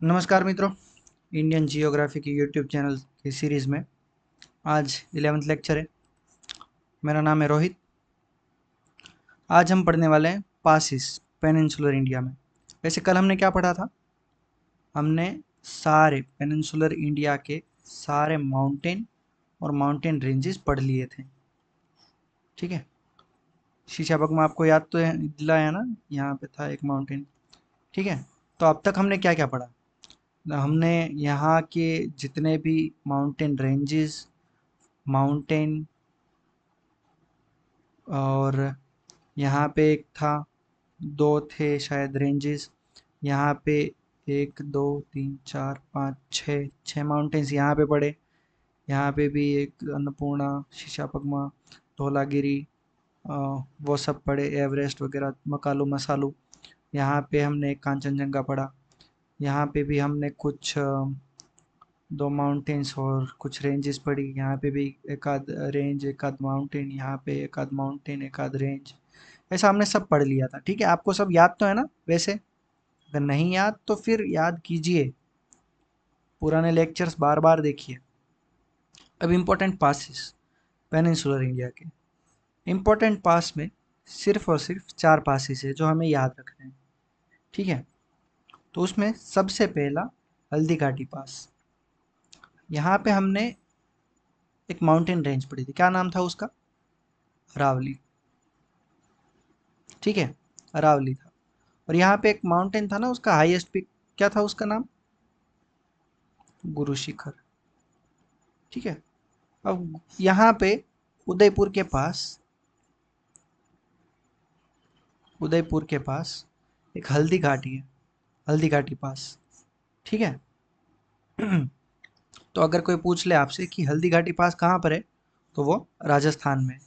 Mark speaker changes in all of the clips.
Speaker 1: नमस्कार मित्रों। Indian geography की यूट्यूब चैनल की सीरीज़ में आज 11th लेक्चर है। मेरा नाम है रोहित। आज हम पढ़ने वाले हैं पासिस पेनिनसुलर इंडिया में। वैसे कल हमने क्या पढ़ा था? हमने सारे पेनिनसुलर इंडिया के सारे माउंटेन और माउंटेन रेंजेस पढ़ लिए थे। ठीक है, शीशाबग में आपको याद तो है, दिलाया ना, यहाँ पे था एक माउंटेन। ठीक है, तो अब तक हमने क्या क्या पढ़ा? हमने यहाँ के जितने भी माउंटेन रेंजेस, माउंटेन, और यहाँ पे एक था, दो थे शायद रेंजेस। यहाँ पे एक दो तीन चार पाँच छः छः माउंटेन्स यहाँ पे पड़े। यहाँ पे भी एक अन्नपूर्णा, शीशापगमा, धौलागिरी, अ, वो सब पड़े, एवरेस्ट वगैरह, मकालू मसालू। यहाँ पे हमने एक कांचनजंगा पढ़ा। यहाँ पे भी हमने कुछ दो माउंटेन्स और कुछ रेंजेस पड़ी। यहाँ पे भी एक आध रेंज, एक आध माउंटेन, यहाँ पे एक आध माउंटेन, एक आध रेंज। ऐसा हमने सब पढ़ लिया था। ठीक है, आपको सब याद तो है ना? वैसे अगर नहीं याद तो फिर याद कीजिए, पुराने लेक्चर्स बार बार देखिए। अब इम्पोर्टेंट पासिस पेनिनसुलर इंडिया के। इम्पोर्टेंट पास में सिर्फ और सिर्फ 4 पासिस है जो हमें याद रखने हैं। ठीक है, तो उसमें सबसे पहला हल्दी घाटी पास। यहाँ पे हमने एक माउंटेन रेंज पढ़ी थी, क्या नाम था उसका? अरावली। ठीक है, अरावली था। और यहाँ पे एक माउंटेन था ना, उसका हाईएस्ट पीक, क्या था उसका नाम? गुरु शिखर। ठीक है, अब यहाँ पे उदयपुर के पास, उदयपुर के पास एक हल्दी घाटी है, हल्दी घाटी पास। ठीक है। तो अगर कोई पूछ ले आपसे कि हल्दी घाटी पास कहाँ पर है, तो वो राजस्थान में है।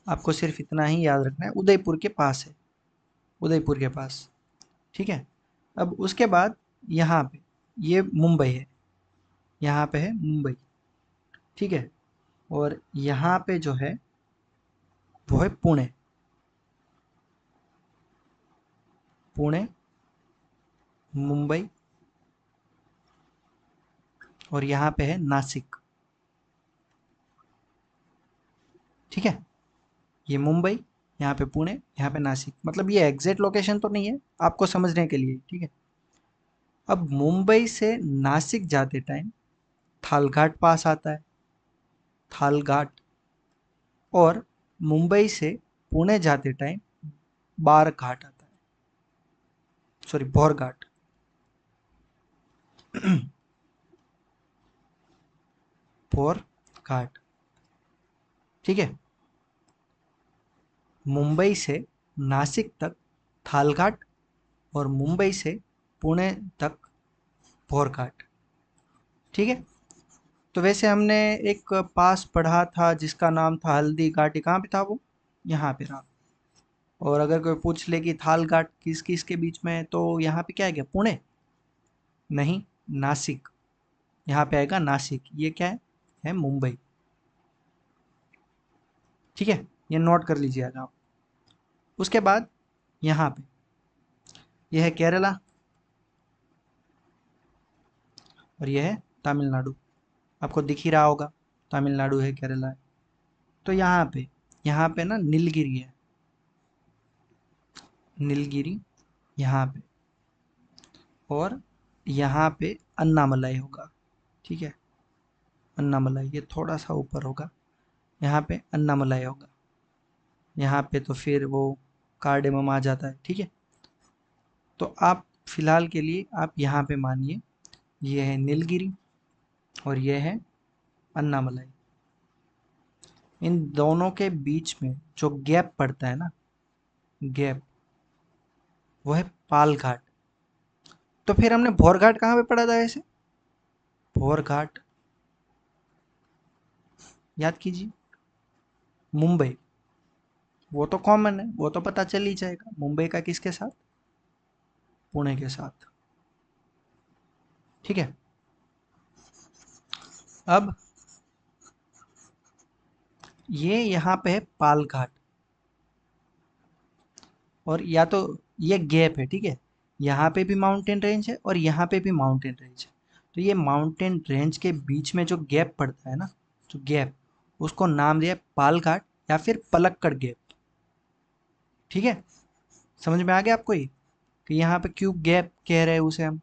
Speaker 1: आपको सिर्फ इतना ही याद रखना है, उदयपुर के पास है, उदयपुर के पास। ठीक है, अब उसके बाद यहाँ पे ये मुंबई है, यहाँ पे है मुंबई। ठीक है, और यहाँ पे जो है वो है पुणे। पुणे, मुंबई, और यहाँ पे है नासिक। ठीक है, ये मुंबई, यहाँ पे पुणे, यहाँ पे नासिक। मतलब ये एग्जैक्ट लोकेशन तो नहीं है, आपको समझने के लिए। ठीक है, अब मुंबई से नासिक जाते टाइम थालघाट पास आता है, थालघाट। और मुंबई से पुणे जाते टाइम बार घाट आता है, सॉरी भौर घाट। भौर घाट। ठीक है, मुंबई से नासिक तक थालघाट, और मुंबई से पुणे तक भौर घाट। ठीक है, तो वैसे हमने एक पास पढ़ा था जिसका नाम था हल्दी घाटी, कहाँ पे था वो? यहाँ पे रहा। और अगर कोई पूछ ले कि थाल घाट किस किस के बीच में है, तो यहाँ पे क्या है, क्या पुणे? नहीं, नासिक। यहाँ पे आएगा नासिक, ये क्या है मुंबई। ठीक है, ये नोट कर लीजिएगा आप। उसके बाद यहाँ पे यह है केरला, और यह है तमिलनाडु। आपको दिख ही रहा होगा, तमिलनाडु है, केरला है। तो यहाँ पे ना नीलगिरी है, नीलगिरी यहाँ पे। और यहाँ पे अन्नामलाई होगा। ठीक है, अन्नामलाई ये थोड़ा सा ऊपर होगा, यहाँ पे अन्नामलाई होगा। यहाँ पे तो फिर वो कार्डेमम आ जाता है। ठीक है, तो आप फिलहाल के लिए आप यहाँ पे मानिए, ये है नीलगिरी और ये है अन्नामलाई। इन दोनों के बीच में जो गैप पड़ता है ना, गैप, वो है पाल घाट। तो फिर हमने भौर घाट कहाँ पे पढ़ा था वैसे? भौर घाट याद कीजिए, मुंबई। वो तो कॉमन है, वो तो पता चल ही जाएगा, मुंबई का किसके साथ? पुणे के साथ। ठीक है, अब ये यहाँ पे है पाल घाट, और या तो ये गैप है। ठीक है, यहाँ पे भी माउंटेन रेंज है और यहाँ पे भी माउंटेन रेंज है। तो ये माउंटेन रेंज के बीच में जो गैप पड़ता है ना, जो गैप, उसको नाम दिया है पालघाट या फिर पलक्कड़ गैप। ठीक है, समझ में आ गया आपको ये कि यहाँ पे क्यों गैप कह रहे हैं उसे हम?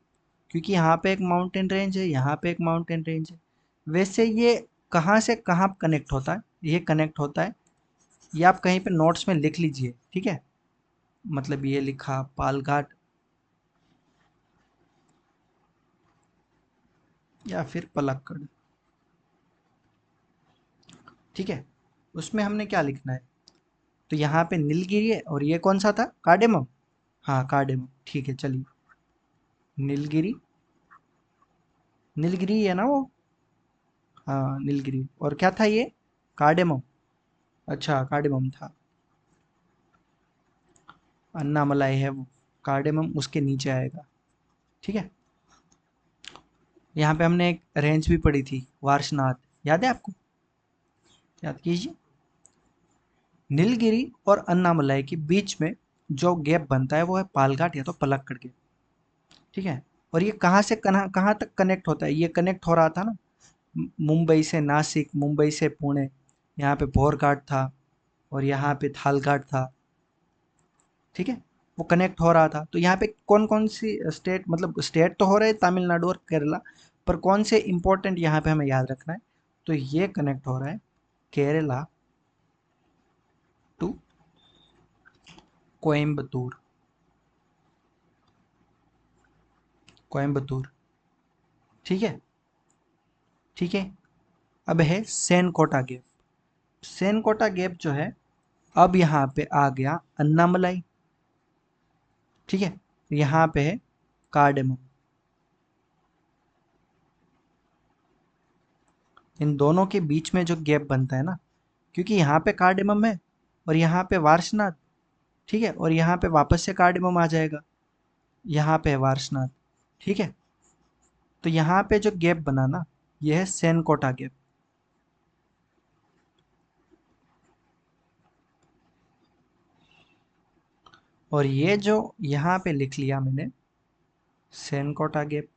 Speaker 1: क्योंकि यहाँ पे एक माउंटेन रेंज है, यहाँ पे एक माउंटेन रेंज है। वैसे ये कहाँ से कहाँ कनेक्ट होता है? ये कनेक्ट होता है, ये आप कहीं पे नोट्स में लिख लीजिए, ठीक है? मतलब ये लिखा पालघाट या फिर पलक्कड़, ठीक है? उसमें हमने क्या लिखना है? तो यहाँ पे नीलगिरी है और ये कौन सा था? कार्डेमम। हाँ कार्डेमम, ठीक है चलिए। नीलगिरी, नीलगिरी है ना वो? हाँ नीलगिरी, और क्या था ये? कार्डेमम। अच्छा कार्डेमम था। अन्नामलाई है वो, कार्डेमम उसके नीचे आएगा, ठीक है? यहाँ पे हमने एक रेंज भी पढ़ी थी, वार्षनाथ, याद है आपको? याद कीजिए। नीलगिरी और अन्नामलाई के बीच में जो गैप बनता है वो है पालघाट या तो पलक्कड़ गैप, ठीक है? और ये कहाँ से कहाँ कहाँ तक कनेक्ट होता है? ये कनेक्ट हो रहा था ना मुंबई से नासिक, मुंबई से पुणे, यहाँ पे भोरघाट था और यहाँ पे थालघाट था, ठीक है? वो कनेक्ट हो रहा था। तो यहाँ पे कौन कौन सी स्टेट, मतलब स्टेट तो हो रहे हैं तमिलनाडु और केरला, पर कौन से इंपॉर्टेंट यहाँ पे हमें याद रखना है? तो ये कनेक्ट हो रहा है केरला टू कोयम्बतूर, कोयम्बतूर, ठीक है? ठीक है। अब है सेनकोटा गैप। सेनकोटा गैप जो है, अब यहाँ पे आ गया अन्नामलाई, ठीक है? यहाँ पे है कार्डेमम। इन दोनों के बीच में जो गैप बनता है ना, क्योंकि यहाँ पे कार्डेमम है और यहाँ पे वार्षनाथ, ठीक है? और यहाँ पे वापस से कार्डेमम आ जाएगा, यहाँ पे है वार्षनाथ, ठीक है? तो यहाँ पे जो गैप बना ना, ये है सेनकोटा गैप। और ये जो यहाँ पे लिख लिया मैंने, सेनकोटा गैप,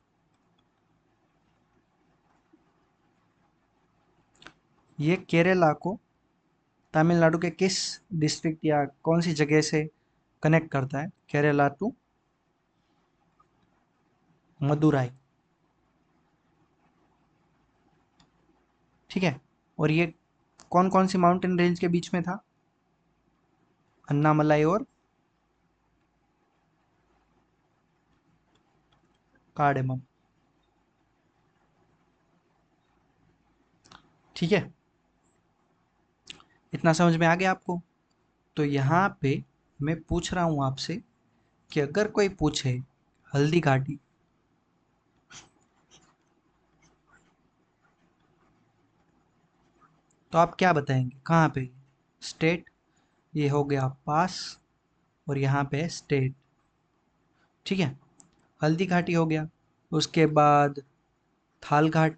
Speaker 1: ये केरला को तमिलनाडु के किस डिस्ट्रिक्ट या कौन सी जगह से कनेक्ट करता है? केरला टू मदुराई, ठीक है? और ये कौन कौन सी माउंटेन रेंज के बीच में था? अन्नामलाई और कार्डेमम, ठीक है? इतना समझ में आ गया आपको? तो यहाँ पे मैं पूछ रहा हूँ आपसे कि अगर कोई पूछे हल्दी घाटी, तो आप क्या बताएंगे कहाँ पे? स्टेट, ये हो गया पास, और यहाँ पे है स्टेट, ठीक है? हल्दी घाटी हो गया, उसके बाद थाल घाट,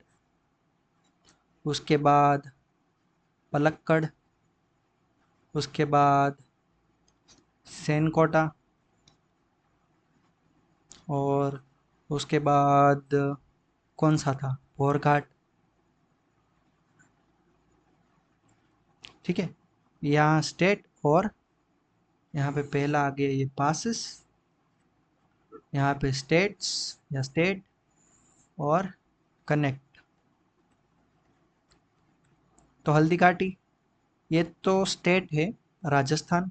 Speaker 1: उसके बाद पलक्कड़, उसके बाद सेनकोटा, और उसके बाद कौन सा था? बोरघाट, ठीक है? यहाँ स्टेट, और यहाँ पे पहला आ गया ये पासिस, यहाँ पे स्टेट्स या स्टेट, और कनेक्ट। तो हल्दी घाटी ये तो स्टेट है, राजस्थान।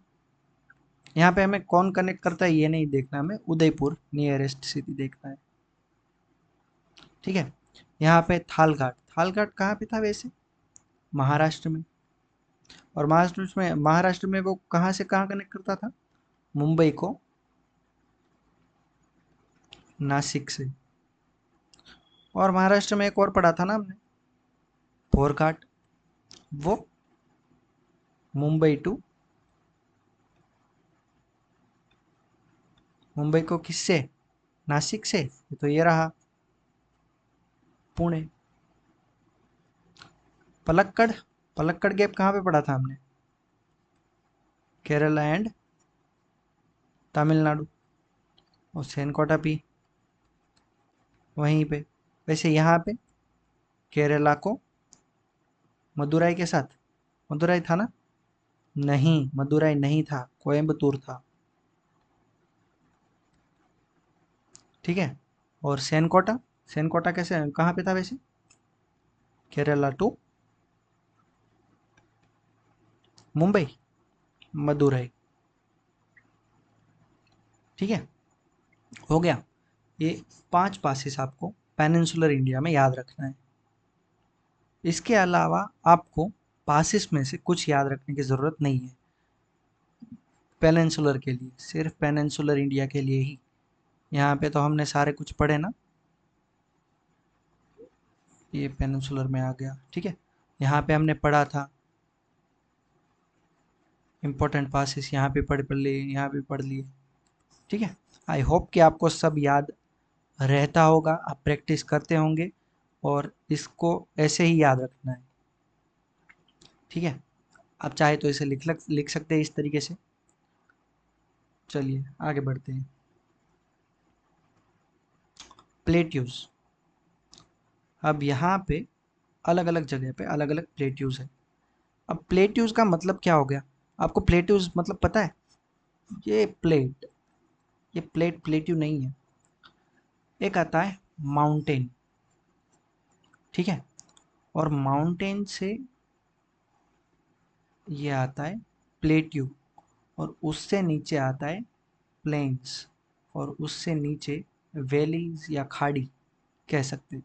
Speaker 1: यहाँ पे हमें कौन कनेक्ट करता है ये नहीं देखना, हमें उदयपुर नियरेस्ट सिटी देखना है, ठीक है? यहाँ पे थालघाट, थालघाट कहाँ पे था वैसे? महाराष्ट्र में। और महाराष्ट्र में वो कहाँ से कहाँ कनेक्ट करता था? मुंबई को नासिक से। और महाराष्ट्र में एक और पढ़ा था ना हमने, भोरघाट, वो मुंबई टू, मुंबई को किससे? नासिक से, तो ये रहा पुणे। पलक्कड़, पलक्कड़ गैप कहाँ पे पढ़ा था हमने? केरला एंड तमिलनाडु, और सेनकोटा भी वहीं पे। वैसे यहाँ पे केरला को मदुराई के साथ, मदुराई था ना? नहीं, मदुराई नहीं था, कोयम्बतूर था। ठीक है। और सेनकोटा, सेनकोटा कैसे कहाँ पे था वैसे? केरला टू मुंबई, मदुराई। ठीक है, हो गया। ये 5 पासेस आपको पेनिनसुलर इंडिया में याद रखना है। इसके अलावा आपको पासेस में से कुछ याद रखने की ज़रूरत नहीं है। पेनिनसुलर के लिए, सिर्फ पेनिनसुलर इंडिया के लिए ही। यहाँ पे तो हमने सारे कुछ पढ़े ना। ये पेनिनसुलर में आ गया। ठीक है, यहाँ पे हमने पढ़ा था इम्पोर्टेंट पासेस, यहाँ पे पढ़ पढ़ लिए, यहाँ पे पढ़ लिए। ठीक है, आई होप कि आपको सब याद रहता होगा, आप प्रैक्टिस करते होंगे और इसको ऐसे ही याद रखना है। ठीक है, आप चाहे तो इसे लिख सकते हैं इस तरीके से। चलिए आगे बढ़ते हैं। प्लेट्यूज। अब यहाँ पे अलग अलग जगह पे अलग अलग प्लेट्यूज है। अब प्लेट्यूज का मतलब क्या हो गया? आपको प्लेट्यूज मतलब पता है? ये प्लेट, ये प्लेट्यू नहीं है। एक आता है माउंटेन। ठीक है, और माउंटेन से ये आता है प्लेट्यू, और उससे नीचे आता है प्लेन्स, और उससे नीचे वैलीज या खाड़ी कह सकते हैं।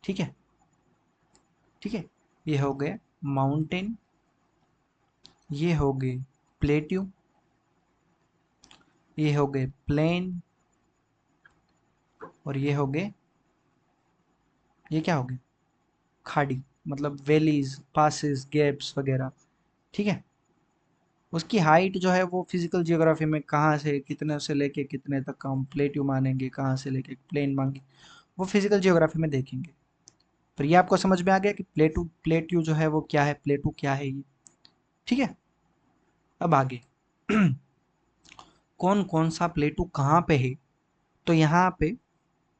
Speaker 1: ठीक है, ठीक है, ये हो गए माउंटेन, ये हो गए प्लेट्यू, ये हो गए प्लेन, और ये हो गए, ये क्या हो गए? खाड़ी, मतलब वैलीज, पासेस, गैप्स वगैरह। ठीक है, उसकी हाइट जो है वो फिजिकल जियोग्राफी में कहाँ से कितने से लेके कितने तक का हम प्लेट्यू मानेंगे, कहाँ से लेके प्लेन मांगे, वो फिजिकल जियोग्राफी में देखेंगे। पर ये आपको समझ में आ गया कि प्लेट्यू जो है वो क्या है, प्लेटू क्या है ये। ठीक है, अब आगे कौन कौन सा प्लेटू कहाँ पे है? तो यहाँ पे,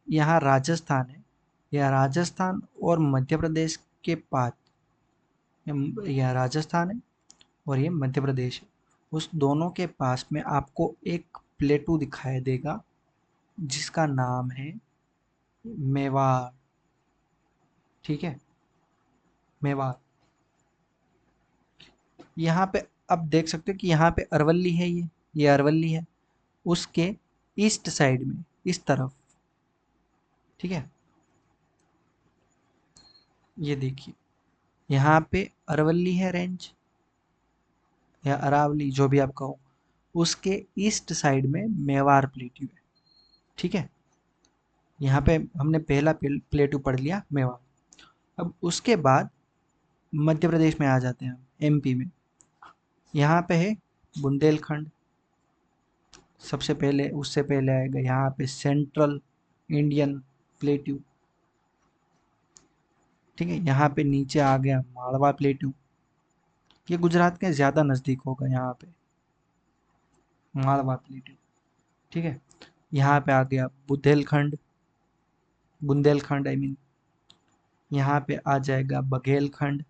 Speaker 1: यहाँ राजस्थान है, या राजस्थान और मध्य प्रदेश के पास, यह राजस्थान है और ये मध्य प्रदेश है। उस दोनों के पास में आपको एक प्लेटू दिखाई देगा जिसका नाम है मेवाड़। ठीक है, मेवाड़। यहाँ पे अब देख सकते हो कि यहाँ पे अरवल्ली है, ये अरवल्ली है, उसके ईस्ट साइड में, इस तरफ। ठीक है, ये देखिए, यहाँ पे अरवल्ली है रेंज, या अरावली, जो भी आप कहो, उसके ईस्ट साइड में मेवाड़ प्लेट्यू है। ठीक है, यहाँ पे हमने पहला प्लेट्यू पढ़ लिया, मेवाड़। अब उसके बाद मध्य प्रदेश में आ जाते हैं हम, एमपी में। यहाँ पे है बुंदेलखंड, सबसे पहले, उससे पहले आएगा यहाँ पे सेंट्रल इंडियन प्लेट्यू। ठीक है, यहाँ पे नीचे आ गया मालवा प्लेट्यू, ये गुजरात के ज़्यादा नज़दीक होगा यहाँ पे, मालवा प्लेट्यू। ठीक है, यहाँ पे आ गया बुंदेलखंड, बुंदेलखंड आई मीन। यहाँ पे आ जाएगा बघेलखंड।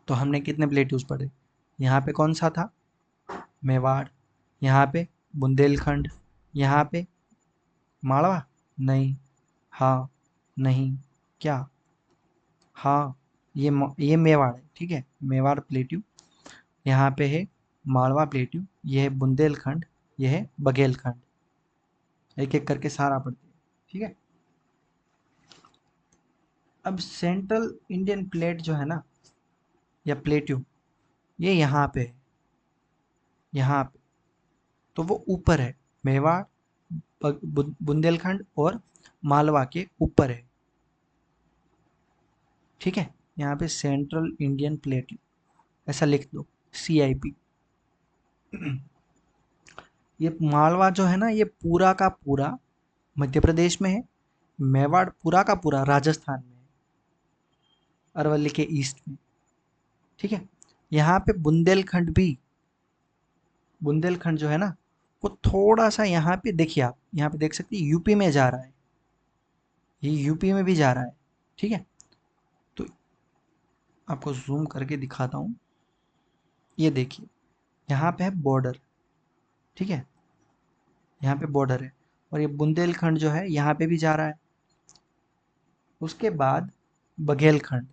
Speaker 1: तो हमने कितने प्लेट्यूज पढ़े? यहाँ पे कौन सा था? मेवाड़। यहाँ पे बुंदेलखंड। यहाँ पे मालवा, नहीं, हाँ, नहीं, क्या, हाँ, ये मेवाड़ है। ठीक है, मेवाड़ प्लेट्यू। यहाँ पे है मालवा प्लेट्यू, ये है बुंदेलखंड, ये है बघेलखंड। एक एक करके सारा पढ़ते हैं। ठीक है, अब सेंट्रल इंडियन प्लेट जो है ना, या प्लेट्यू, ये यहाँ पे है, यहाँ पे। तो वो ऊपर है, मेवाड़, बुंदेलखंड और मालवा के ऊपर है। ठीक है, यहाँ पे सेंट्रल इंडियन प्लेट, ऐसा लिख दो, CIP। ये मालवा जो है ना, ये पूरा का पूरा मध्य प्रदेश में है। मेवाड़ पूरा का पूरा राजस्थान में है, अरवल्ली के ईस्ट में। ठीक है, यहाँ पे बुंदेलखंड भी, बुंदेलखंड जो है ना, वो थोड़ा सा यहाँ पे देखिए, आप यहाँ पे देख सकते हैं यूपी में जा रहा है, ये यूपी में भी जा रहा है। ठीक है, तो आपको जूम करके दिखाता हूँ। ये देखिए, यहाँ पे है बॉर्डर। ठीक है, यहाँ पे बॉर्डर है, और ये बुंदेलखंड जो है यहाँ पे भी जा रहा है। उसके बाद बघेलखंड।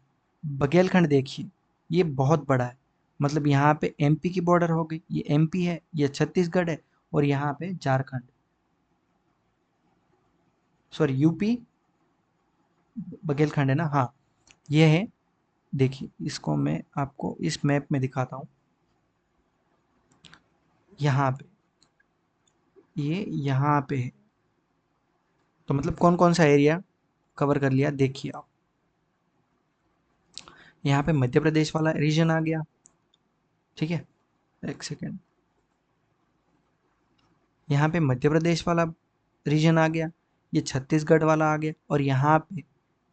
Speaker 1: बघेलखंड देखिए, ये बहुत बड़ा है, मतलब यहाँ पे एमपी की बॉर्डर हो गई, ये एमपी है, ये छत्तीसगढ़ है, और यहाँ पे झारखंड, सॉरी यूपी, बघेलखंड है ना, हाँ ये है। देखिए, इसको मैं आपको इस मैप में दिखाता हूँ। यहाँ पे, ये यहाँ पे है, तो मतलब कौन कौन सा एरिया कवर कर लिया देखिए आप। यहाँ पे मध्य प्रदेश वाला रीजन आ गया। ठीक है, एक सेकेंड, यहाँ पे मध्य प्रदेश वाला रीजन आ गया, ये छत्तीसगढ़ वाला आ गया, और यहाँ पे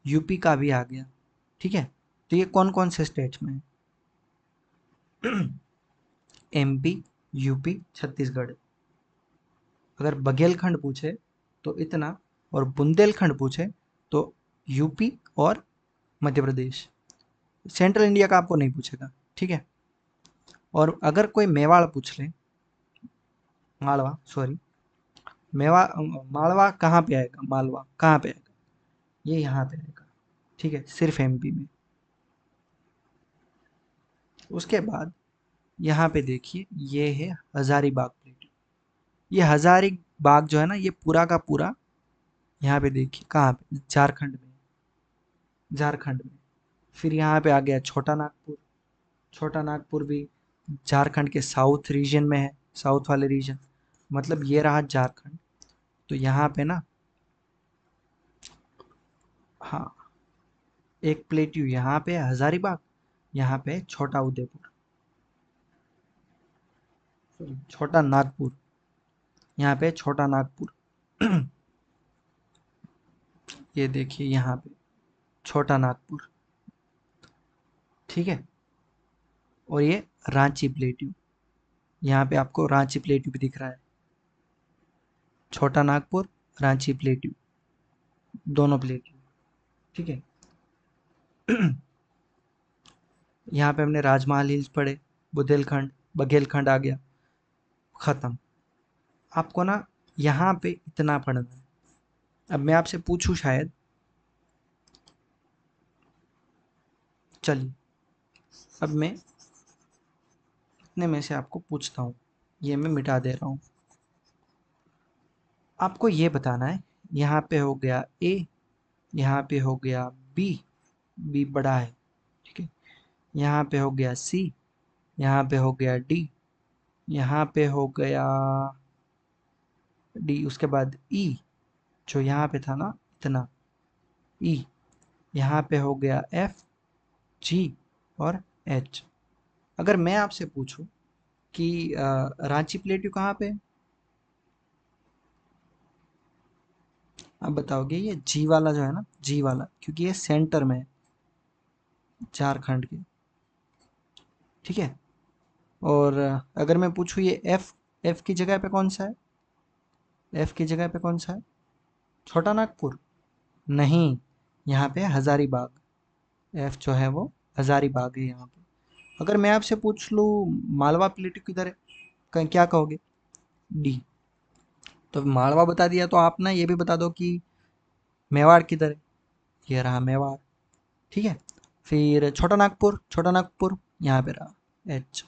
Speaker 1: यूपी का भी आ गया। ठीक है, तो ये कौन कौन से स्टेट्स में है? MP, UP, Chhattisgarh. अगर बघेलखंड पूछे तो इतना, और बुंदेलखंड पूछे तो यूपी और मध्य प्रदेश। सेंट्रल इंडिया का आपको नहीं पूछेगा। ठीक है, और अगर कोई मेवाड़ पूछ ले, मालवा सॉरी, मेवा मालवा कहाँ पे आएगा, मालवा कहाँ पे आएगा, ये यहाँ पे आएगा। ठीक है, सिर्फ एमपी में। उसके बाद यहाँ पे देखिए, ये है हजारीबाग प्लेटू। ये हजारीबाग जो है ना, ये पूरा का पूरा यहाँ पे देखिए कहाँ पे, झारखंड में, झारखंड में। फिर यहाँ पे आ गया छोटा नागपुर। छोटा नागपुर भी झारखंड के साउथ रीजन में है, साउथ वाले रीजन, मतलब ये रहा झारखंड। तो यहाँ पे ना, हाँ, एक प्लेट्यू यहाँ पे है हजारीबाग, यहाँ पे है छोटा उदयपुर, सॉरी छोटा नागपुर, यहाँ पे है छोटा नागपुर। ये देखिए यहाँ पे छोटा नागपुर। ठीक है, और ये रांची प्लेट्यू, यहाँ पे आपको रांची प्लेट्यू भी दिख रहा है। छोटा नागपुर, रांची प्लेट्यू, दोनों प्लेट्यू। ठीक है। यहाँ पे हमने राजमहल हिल्स पढ़े, बुंदेलखंड, बघेलखंड आ गया, खत्म। आपको ना यहाँ पे इतना पढ़ना है। अब मैं आपसे पूछूं शायद, चलिए अब मैं इतने में से आपको पूछता हूँ, ये मैं मिटा दे रहा हूँ। आपको ये बताना है, यहाँ पे हो गया ए, यहाँ पे हो गया बी, बी बड़ा है। ठीक है, यहाँ पे हो गया सी, यहाँ पे हो गया डी, यहाँ पे हो गया डी, उसके बाद ई, जो यहाँ पे था ना इतना, ई, यहाँ पे हो गया एफ, जी और एच। अगर मैं आपसे पूछूं कि रांची प्लेट्यू कहाँ पे है, आप बताओगे ये जी वाला जो है ना, जी वाला, क्योंकि ये सेंटर में है झारखंड के। ठीक है, और अगर मैं पूछूं ये एफ, एफ की जगह पे कौन सा है, एफ की जगह पे कौन सा है, छोटा नागपुर, नहीं, यहाँ पे हजारीबाग। एफ जो है वो हजारीबाग है यहाँ पे। अगर मैं आपसे पूछ लूँ मालवा प्लेट्यू किधर है, क्या कहोगे, डी। तो मालवा बता दिया, तो आप ना ये भी बता दो कि मेवाड़ किधर है, ये रहा मेवाड़। ठीक है, फिर छोटा नागपुर, छोटा नागपुर यहाँ पे रहा एच।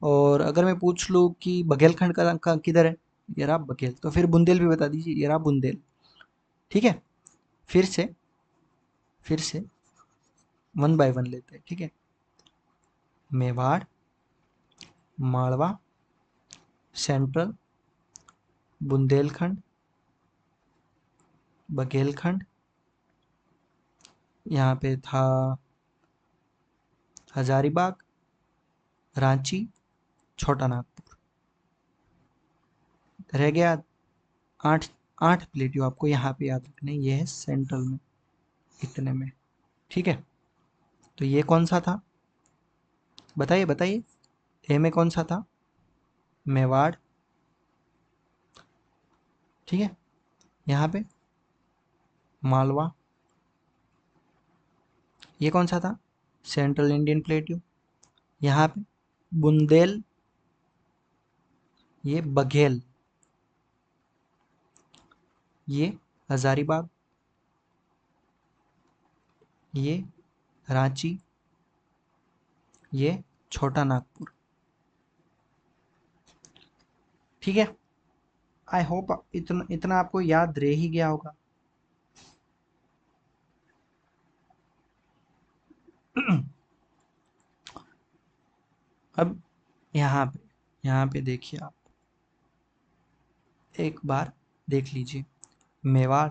Speaker 1: और अगर मैं पूछ लूँ कि बघेलखंड का किधर है, ये रहा बघेल। तो फिर बुंदेल भी बता दीजिए, ये रहा बुंदेल। ठीक है, फिर से, फिर से वन बाय वन लेते हैं। ठीक है, मेवाड़, मालवा, सेंट्रल, बुंदेलखंड, बघेलखंड, यहाँ पे था हजारीबाग, रांची, छोटा नागपुर। रह गया आठ, आठ प्लेटियो आपको यहाँ पे याद रखने, ये है सेंट्रल में, इतने में। ठीक है, तो ये कौन सा था, बताइए बताइए, ए में कौन सा था, मेवाड़, ठीक है। यहाँ पे मालवा, ये कौन सा था, सेंट्रल इंडियन प्लेट्यू। यहाँ पे बुंदेल, ये बघेल, ये हजारीबाग, ये रांची, ये छोटा नागपुर। ठीक है, आई होप इतना इतना आपको याद रह ही गया होगा। अब यहाँ पे देखिए आप, एक बार देख लीजिए, मेवाड़,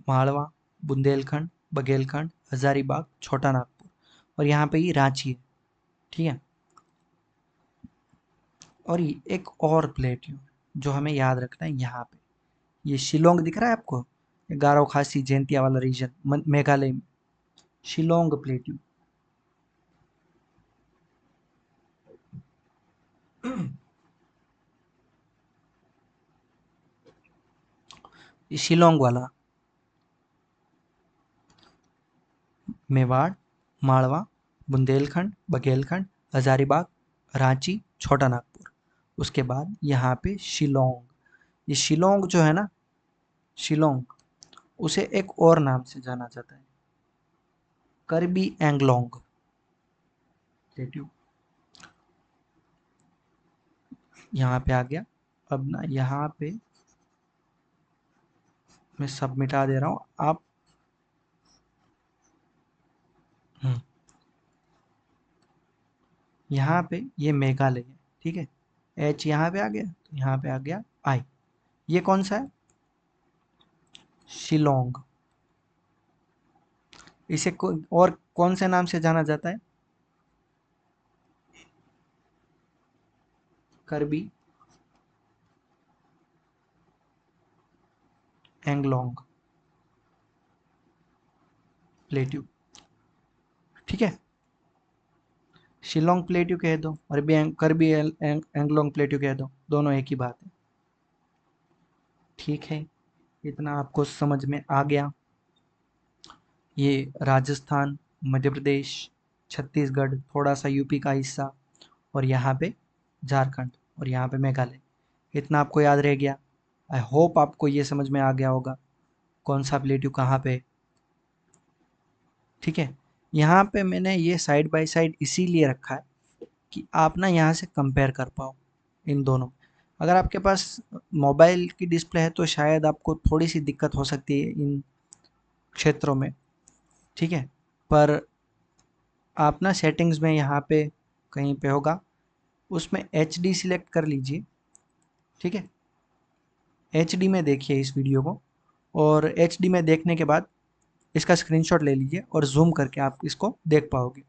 Speaker 1: मालवा, बुंदेलखंड, बघेलखंड, हजारीबाग, छोटा नागपुर, और यहाँ पे ये रांची है। ठीक है। और एक और प्लेट्यू जो हमें याद रखना है, यहाँ पे ये शिलोंग दिख रहा है आपको, गारो खासी जयंतिया वाला रीजन मेघालय में, शिलोंग प्लेट्यू। ये शिलोंग वाला, मेवाड़, मालवा, बुंदेलखंड, बघेलखंड, हजारीबाग, रांची, छोटा नागपुर। उसके बाद यहाँ पे शिलोंग। ये शिलोंग जो है ना, शिलोंग, उसे एक और नाम से जाना जाता है, करबी एंगलोंग प्लेट्यू। यहाँ पे आ गया। अब ना यहाँ पे मैं सब मिटा दे रहा हूँ आप। हम्म, यहाँ पे ये मेघालय है। ठीक है, एच यहाँ पे आ गया, तो यहाँ पे आ गया आई। ये कौन सा है, शिलोंग। इसे और कौन से नाम से जाना जाता है, करबी एंगलोंग प्लेट्यू। ठीक है, शिलोंग प्लेट्यू कह दो और भी करबी एंगलोंग प्लेट्यू कह दो, दोनों एक ही बात है। ठीक है, इतना आपको समझ में आ गया। ये राजस्थान, मध्य प्रदेश, छत्तीसगढ़, थोड़ा सा यूपी का हिस्सा, और यहाँ पे झारखंड, और यहाँ पे मेघालय, इतना आपको याद रह गया। आई होप आपको ये समझ में आ गया होगा कौन सा प्लेट्यू कहाँ पे है। ठीक है, यहाँ पे मैंने ये साइड बाय साइड इसीलिए रखा है कि आप ना यहाँ से कंपेयर कर पाओ इन दोनों। अगर आपके पास मोबाइल की डिस्प्ले है तो शायद आपको थोड़ी सी दिक्कत हो सकती है इन क्षेत्रों में। ठीक है, पर आप ना सेटिंग्स में यहाँ पे कहीं पे होगा, उसमें एच डी सिलेक्ट कर लीजिए। ठीक है, एच डी में देखिए इस वीडियो को, और एच डी में देखने के बाद इसका स्क्रीनशॉट ले लीजिए और जूम करके आप इसको देख पाओगे।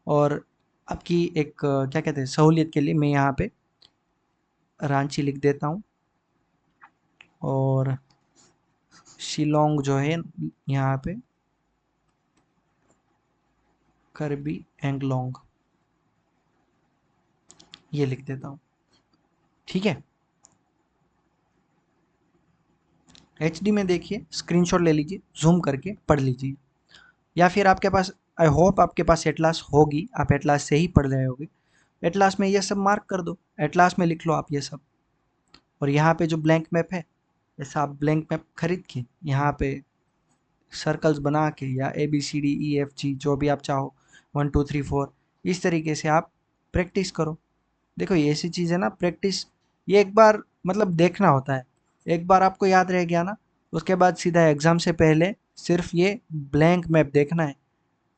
Speaker 1: और आपकी एक क्या कहते हैं, सहूलियत के लिए मैं यहाँ पे रांची लिख देता हूँ, और शिलोंग जो है यहाँ पे करबी एंगलोंग ये लिख देता हूँ। ठीक है, एचडी में देखिए, स्क्रीनशॉट ले लीजिए, जूम करके पढ़ लीजिए। या फिर आपके पास, आई होप आपके पास एटलास होगी, आप एटलास से ही पढ़ रहे होगे, एटलास में ये सब मार्क कर दो, एटलास में लिख लो आप ये सब। और यहाँ पे जो ब्लैंक मैप है, ऐसा आप ब्लैंक मैप खरीद के यहाँ पे सर्कल्स बना के, या A B C D E F G जो भी आप चाहो, 1 2 3 4, इस तरीके से आप प्रैक्टिस करो। देखो ये ऐसी चीज़ है ना, प्रैक्टिस ये एक बार मतलब देखना होता है, एक बार आपको याद रह गया ना, उसके बाद सीधा एग्ज़ाम से पहले सिर्फ ये ब्लैंक मैप देखना है,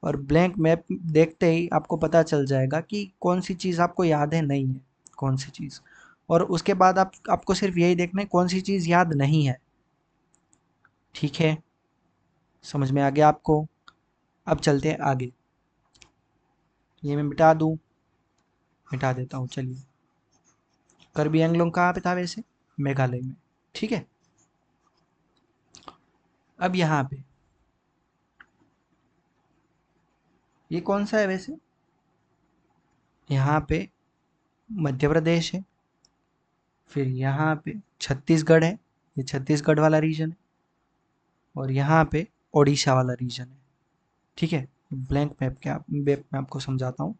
Speaker 1: और ब्लैंक मैप देखते ही आपको पता चल जाएगा कि कौन सी चीज़ आपको याद है, नहीं है कौन सी चीज़। और उसके बाद आपको सिर्फ यही देखना है कौन सी चीज़ याद नहीं है। ठीक है, समझ में आ गया आपको। अब चलते हैं आगे, ये मैं मिटा दूँ, मिटा देता हूँ चलिए। कार्बी एंगलोंग कहाँ पे था वैसे, मेघालय में। ठीक है, अब यहाँ पे ये कौन सा है वैसे, यहाँ पे मध्य प्रदेश है, फिर यहाँ पे छत्तीसगढ़ है, ये छत्तीसगढ़ वाला रीजन है और यहाँ पे ओडिशा वाला रीजन है। ठीक है, ब्लैंक मैप में आपको समझाता हूँ।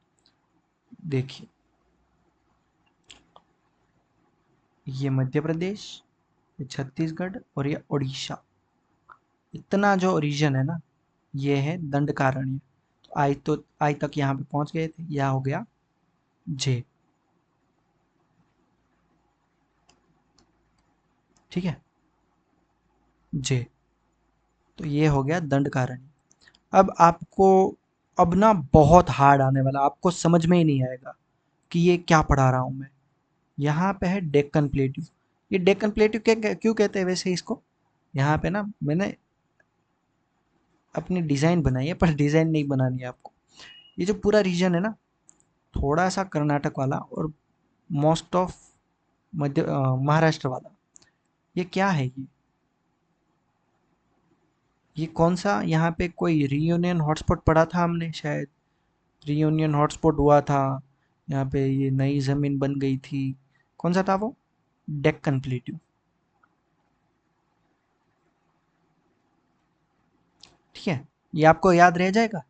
Speaker 1: देखिए, ये मध्य प्रदेश, ये छत्तीसगढ़ और ये उड़ीसा, इतना जो रीजन है ना, ये है दंडकारण्य। तो आज तक यहाँ पे पहुंच गए थे, यह हो गया जे। ठीक है, जे, तो ये हो गया दंडकारण्य। अब आपको, अब ना बहुत हार्ड आने वाला, आपको समझ में ही नहीं आएगा कि ये क्या पढ़ा रहा हूँ मैं। यहाँ पे है डेक्कन प्लेट्यू। ये डेक्कन प्लेट्यू क्यों कहते हैं वैसे इसको? यहाँ पे ना मैंने अपनी डिज़ाइन बनाई है, पर डिज़ाइन नहीं बनानी है आपको। ये जो पूरा रीजन है ना, थोड़ा सा कर्नाटक वाला और मोस्ट ऑफ महाराष्ट्र वाला, ये क्या है ये कौन सा, यहाँ पे कोई रियूनियन हॉटस्पॉट पढ़ा था हमने शायद, रियूनियन हॉटस्पॉट हुआ था, यहाँ पे ये नई ज़मीन बन गई थी। कौन सा था वो? डेक्कन प्लेट्यू। ठीक है, ये आपको याद रह जाएगा?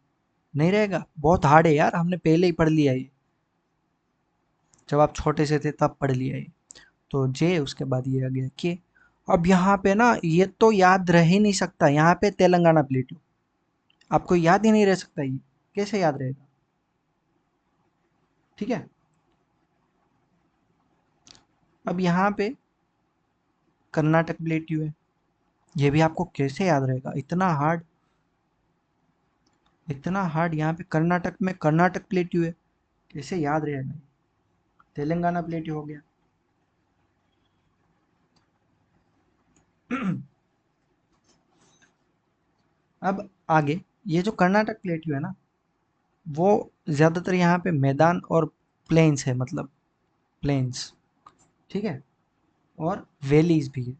Speaker 1: नहीं रहेगा, बहुत हार्ड है यार, हमने पहले ही पढ़ लिया ये, जब आप छोटे से थे तब पढ़ लिया ये। तो जे, उसके बाद ये आ गया के। अब यहाँ पे ना ये तो याद रह ही नहीं सकता, यहाँ पे तेलंगाना प्लेट्यू, आपको याद ही नहीं रह सकता, ये कैसे याद रहेगा? ठीक है, अब यहाँ पे कर्नाटक प्लेट्यू है, ये भी आपको कैसे याद रहेगा? इतना हार्ड, इतना हार्ड। यहाँ पे कर्नाटक में कर्नाटक प्लेट्यू है, कैसे याद रहेगा? तेलंगाना प्लेट्यू हो गया। अब आगे, ये जो कर्नाटक प्लेट्यू है ना, वो ज़्यादातर यहाँ पे मैदान और प्लेन्स है, मतलब प्लेन्स। ठीक है, और वैलीज भी है,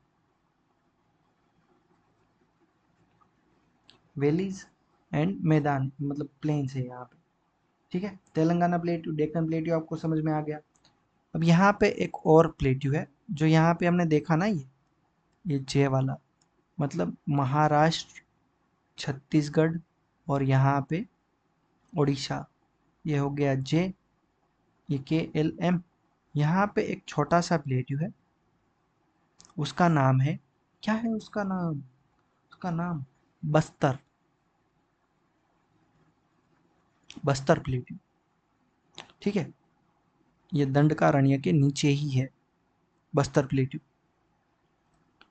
Speaker 1: वैलीज एंड मैदान, मतलब प्लेन्स है यहाँ पे। ठीक है, तेलंगाना प्लेट्यू, डेक्कन प्लेट्यू आपको समझ में आ गया। अब यहाँ पे एक और प्लेट्यू है, जो यहाँ पे हमने देखा ना, ये जे वाला, मतलब महाराष्ट्र, छत्तीसगढ़ और यहाँ पे उड़ीसा, ये हो गया जे, ये KLM। यहाँ पे एक छोटा सा प्लेट्यू है, उसका नाम है, क्या है उसका नाम? उसका नाम बस्तर, बस्तर प्लेट्यू। ठीक है, ये दंडकारण्य के नीचे ही है बस्तर प्लेट्यू।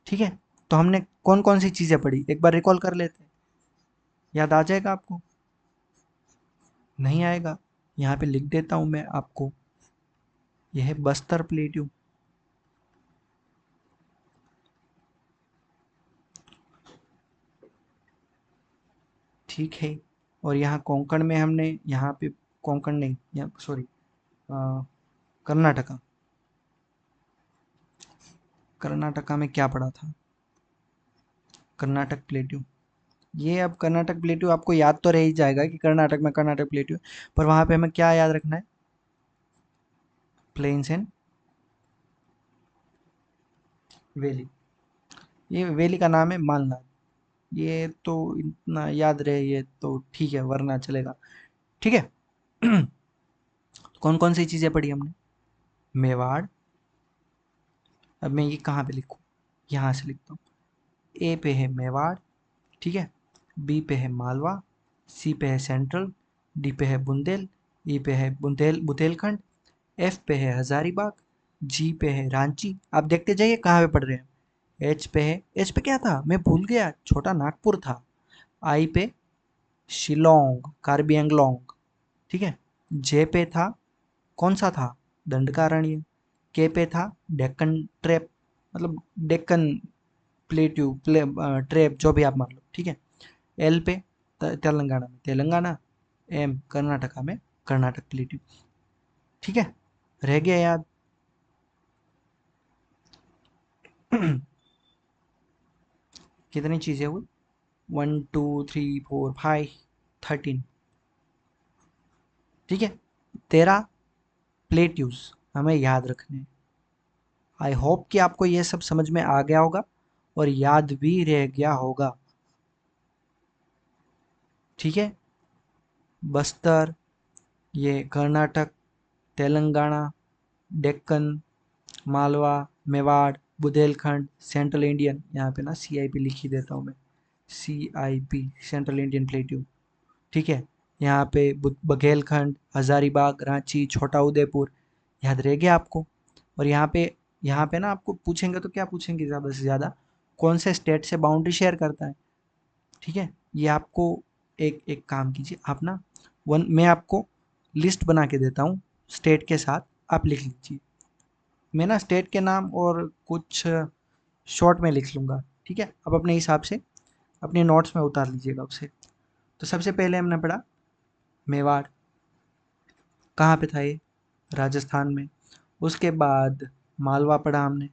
Speaker 1: ठीक है, तो हमने कौन कौन सी चीज़ें पढ़ी, एक बार रिकॉल कर लेते हैं, याद आ जाएगा आपको? नहीं आएगा? यहाँ पे लिख देता हूँ मैं आपको, यह है बस्तर प्लेट्यू। ठीक है, और यहाँ कोंकण में हमने, यहाँ पे कोंकण नहीं, यहाँ सॉरी, कर्नाटका, कर्नाटका में क्या पढ़ा था? कर्नाटक प्लेट्यू। ये अब कर्नाटक प्लेट्यू आपको याद तो रह ही जाएगा कि कर्नाटक में कर्नाटक प्लेट्यू, पर वहाँ पे हमें क्या याद रखना है? Plains and valley. ये वैली का नाम है मालनाद। ये तो इतना याद रहे, ये तो ठीक है, वरना चलेगा। ठीक है। कौन कौन सी चीज़ें पढ़ी हमने? मेवाड़। अब मैं ये कहाँ पे लिखूँ? यहाँ से लिखता हूँ। ए पे है मेवाड़, ठीक है, बी पे है मालवा, सी पे है सेंट्रल, डी पे है बुंदेल, ई पे है बुंदेलखंड, एफ पे है हजारीबाग, जी पे है रांची। आप देखते जाइए कहाँ पे पढ़ रहे हैं। एच पे है, एच पे क्या था मैं भूल गया, छोटा नागपुर था। आई पे शिलोंग, कार्बी एंगलोंग। ठीक है, जे पे था, कौन सा था? दंडकारण्य। के पे था डेक्कन ट्रैप, मतलब डेक्कन प्लेट्यू, ट्रैप, जो भी आप मान लो। ठीक है, एल पे तेलंगाना में तेलंगाना, एम कर्नाटका में कर्नाटक प्लेट्यू। ठीक है, रह गया याद? कितनी चीज़ें हुई? 1 2 3 4 5, 13। ठीक है, 13 प्लेट्यूज हमें याद रखने हैं। आई होप कि आपको ये सब समझ में आ गया होगा। और याद भी रह गया होगा। ठीक है, बस्तर, ये कर्नाटक, तेलंगाना, डेक्कन, मालवा, मेवाड़, बुंदेलखंड, सेंट्रल इंडियन, यहाँ पे ना CIP लिख ही देता हूँ मैं, CIP सेंट्रल इंडियन प्लेट्यू। ठीक है, यहाँ पे बघेलखंड, हजारीबाग, रांची, छोटा उदेपुर, याद रह गया आपको। और यहाँ पे ना आपको पूछेंगे तो क्या पूछेंगे ज़्यादा से ज़्यादा, कौन से स्टेट से बाउंड्री शेयर करता है। ठीक है, ये आपको एक एक काम कीजिए आप ना, वन मैं आपको लिस्ट बना के देता हूँ स्टेट के साथ, आप लिख लीजिए। मैं ना स्टेट के नाम और कुछ शॉर्ट में लिख लूँगा। ठीक है, आप अपने हिसाब से अपने नोट्स में उतार लीजिएगा उसे। तो सबसे पहले हमने पढ़ा मेवाड़, कहाँ पे था ये, राजस्थान में। उसके बाद मालवा पढ़ा हमने,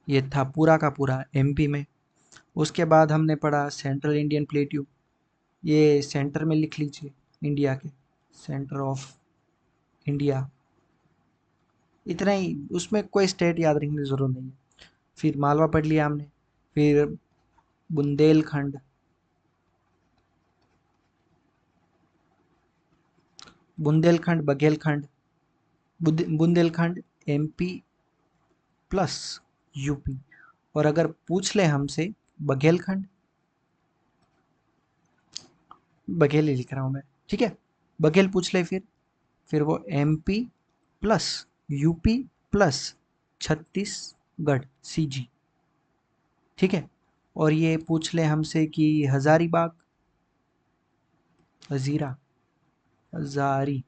Speaker 1: ये था पूरा का पूरा MP में। उसके बाद हमने पढ़ा सेंट्रल इंडियन प्लेट्यू, ये सेंटर में लिख लीजिए, इंडिया के सेंटर ऑफ इंडिया। इतना ही, उसमें कोई स्टेट याद रखने की ज़रूरत नहीं है। फिर मालवा पढ़ लिया हमने, फिर Bundelkhand, Bundelkhand, Baghelkhand, Bundelkhand MP plus UP। और अगर पूछ ले हमसे बघेलखंड, बघेल ही लिख रहा हूँ मैं, ठीक है, बघेल पूछ ले फिर वो MP plus UP plus Chhattisgarh CG। ठीक है, और ये पूछ ले हमसे कि हजारीबाग, हजीरा, हजारी,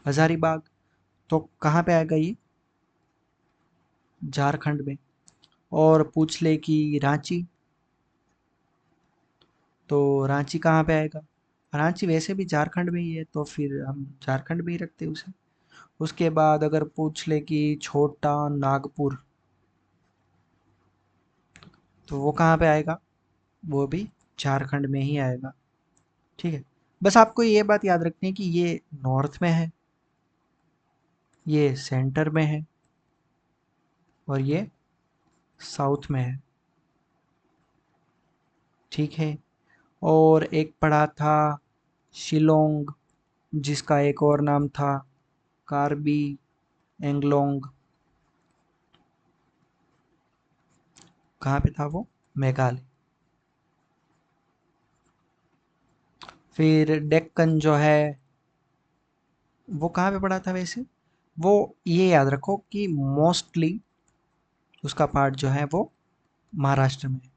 Speaker 1: हजारीबाग, तो कहाँ पे आएगा ये, झारखंड में। और पूछ ले कि रांची, तो रांची कहाँ पे आएगा, रांची वैसे भी झारखंड में ही है, तो फिर हम झारखंड में ही रखते हैं उसे। उसके बाद अगर पूछ ले कि छोटा नागपुर, तो वो कहाँ पे आएगा, वो भी झारखंड में ही आएगा। ठीक है, बस आपको ये बात याद रखनी है कि ये नॉर्थ में है, ये सेंटर में है, और ये साउथ में है। ठीक है, और एक पढ़ा था शिलोंग, जिसका एक और नाम था कार्बी एंगलोंग, कहाँ पे था वो, मेघालय। फिर डेक्कन जो है, वो कहाँ पे पड़ा था वैसे, वो ये याद रखो कि मोस्टली उसका पार्ट जो है वो महाराष्ट्र में है।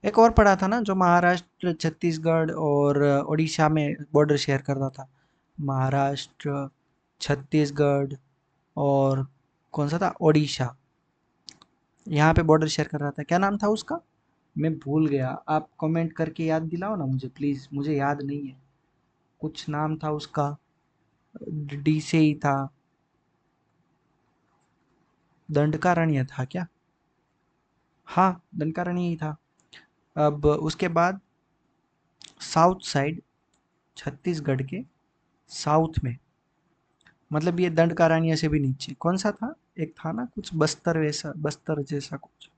Speaker 1: एक और पड़ा था ना जो महाराष्ट्र, छत्तीसगढ़ और उड़ीसा में बॉर्डर शेयर करता था, महाराष्ट्र, छत्तीसगढ़ और कौन सा था, उड़ीसा, यहाँ पे बॉर्डर शेयर कर रहा था, क्या नाम था उसका, मैं भूल गया, आप कमेंट करके याद दिलाओ ना मुझे प्लीज़, मुझे याद नहीं है, कुछ नाम था उसका, D से ही था, दंडकारण्य था क्या, हाँ दंडकारण्य ही था। अब उसके बाद साउथ साइड, छत्तीसगढ़ के साउथ में, मतलब ये दंडकारण्य से भी नीचे कौन सा था, एक था ना कुछ बस्तर वैसा, बस्तर जैसा कुछ,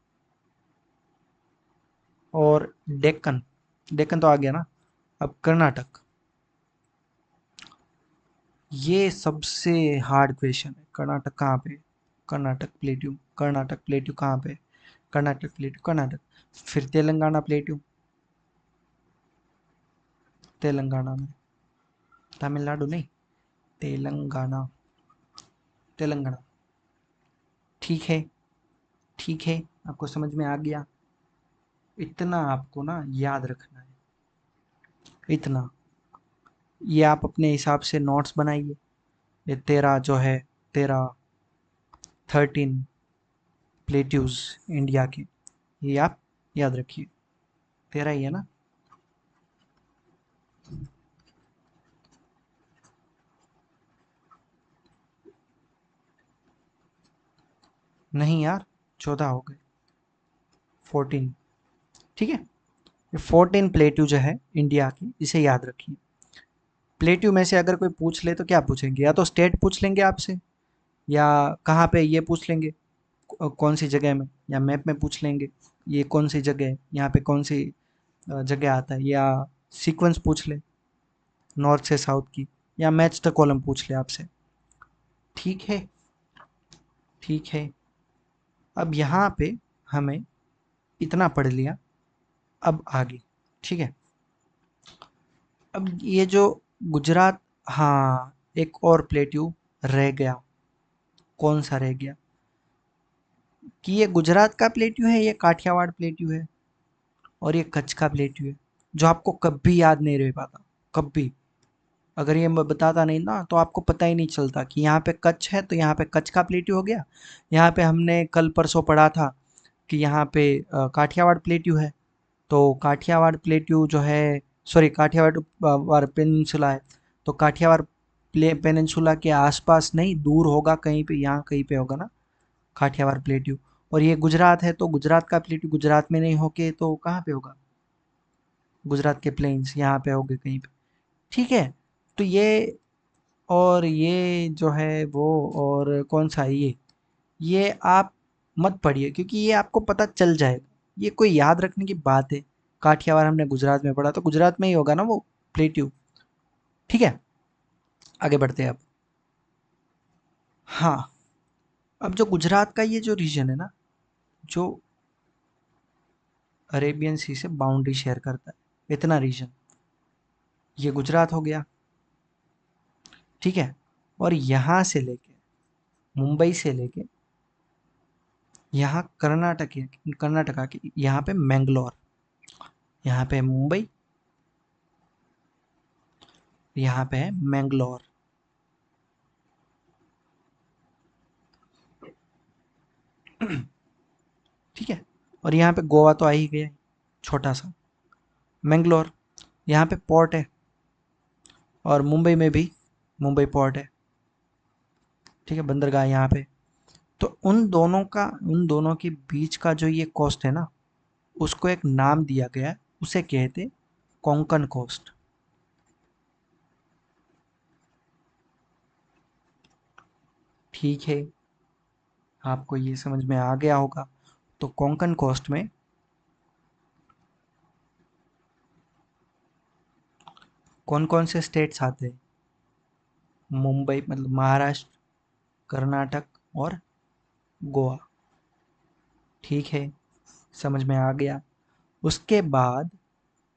Speaker 1: और डेक्कन, डेक्कन तो आ गया ना। अब कर्नाटक, ये सबसे हार्ड क्वेश्चन है, कर्नाटक कहाँ पे, कर्नाटक प्लेट्यू कहाँ पे, कर्नाटक प्लेट्यू कर्नाटक। फिर तेलंगाना प्लेट्यू, तेलंगाना में, तमिलनाडु नहीं, तेलंगाना, तेलंगाना। ठीक है, ठीक है, आपको समझ में आ गया, इतना आपको ना याद रखना है, इतना। ये आप अपने हिसाब से नोट्स बनाइए, ये तेरह जो है, तेरह, 13 प्लेट्यूज इंडिया के, ये आप याद रखिए, 13 ही है ना। नहीं यार, 14 हो गए, 14। ठीक है, ये 14 प्लेट्यू जो है इंडिया की, इसे याद रखिए। प्लेट्यू में से अगर कोई पूछ ले तो क्या पूछेंगे, या तो स्टेट पूछ लेंगे आपसे, या कहाँ पे ये पूछ लेंगे, कौन सी जगह में, या मैप में पूछ लेंगे ये कौन सी जगह है, यहाँ पे कौन सी जगह आता है, या सीक्वेंस पूछ ले नॉर्थ से साउथ की, या मैच द कॉलम पूछ ले आपसे। ठीक है, ठीक है। अब यहाँ पे हमें इतना पढ़ लिया, अब आगे। ठीक है, अब ये जो गुजरात, हाँ एक और प्लेट्यू रह गया। कौन सा रह गया, कि ये गुजरात का प्लेट्यू है, ये काठियावाड़ प्लेट्यू है, और ये कच्छ का प्लेट्यू है, जो आपको कभी याद नहीं रह पाता, कभी। अगर ये मैं बताता नहीं ना तो आपको पता ही नहीं चलता कि यहाँ पे कच्छ है तो यहाँ पे कच्छ का प्लेट्यू हो गया। यहाँ पे हमने कल परसों पढ़ा था कि यहाँ पे काठियावाड़ प्लेट्यू है, तो काठियावाड़ प्लेट्यू जो है, सॉरी काठियावाड़ वार पेनिनसुला है, तो काठियावाड़ पेनिनसुला के आसपास नहीं, दूर होगा कहीं पे, यहाँ कहीं पे होगा ना काठियावाड़ प्लेट्यू। और ये गुजरात है तो गुजरात का प्लेट्यू गुजरात में नहीं होके तो कहाँ पे होगा, गुजरात के प्लेन्स यहाँ पे होंगे कहीं पे। ठीक है, तो ये, और ये जो है वो, और कौन सा है ये आप मत पढ़िए क्योंकि ये आपको पता चल जाएगा, ये कोई याद रखने की बात है। काठियावाड़ हमने गुजरात में पढ़ा तो गुजरात में ही होगा ना वो प्लेट्यू। ठीक है, आगे बढ़ते हैं अब। हाँ, अब जो गुजरात का ये जो रीजन है ना, जो अरेबियन सी से बाउंड्री शेयर करता है, इतना रीजन, ये गुजरात हो गया। ठीक है, और यहाँ से लेके, मुंबई से लेके यहाँ कर्नाटका की यहाँ पे मैंगलोर, यहाँ पे है मुंबई, यहाँ पे है मैंगलोर। ठीक है, और यहाँ पे गोवा तो आ ही गया, छोटा सा मैंगलोर, यहाँ पे पोर्ट है, और मुंबई में भी मुंबई पोर्ट है। ठीक है, बंदरगाह यहाँ पे। तो उन दोनों के बीच का जो ये कोस्ट है ना, उसको एक नाम दिया गया है, उसे कहते कोंकण कोस्ट। ठीक है, आपको ये समझ में आ गया होगा। तो कोंकण कोस्ट में कौन कौन से स्टेट्स आते हैं, मुंबई मतलब महाराष्ट्र, कर्नाटक और गोवा। ठीक है, समझ में आ गया। उसके बाद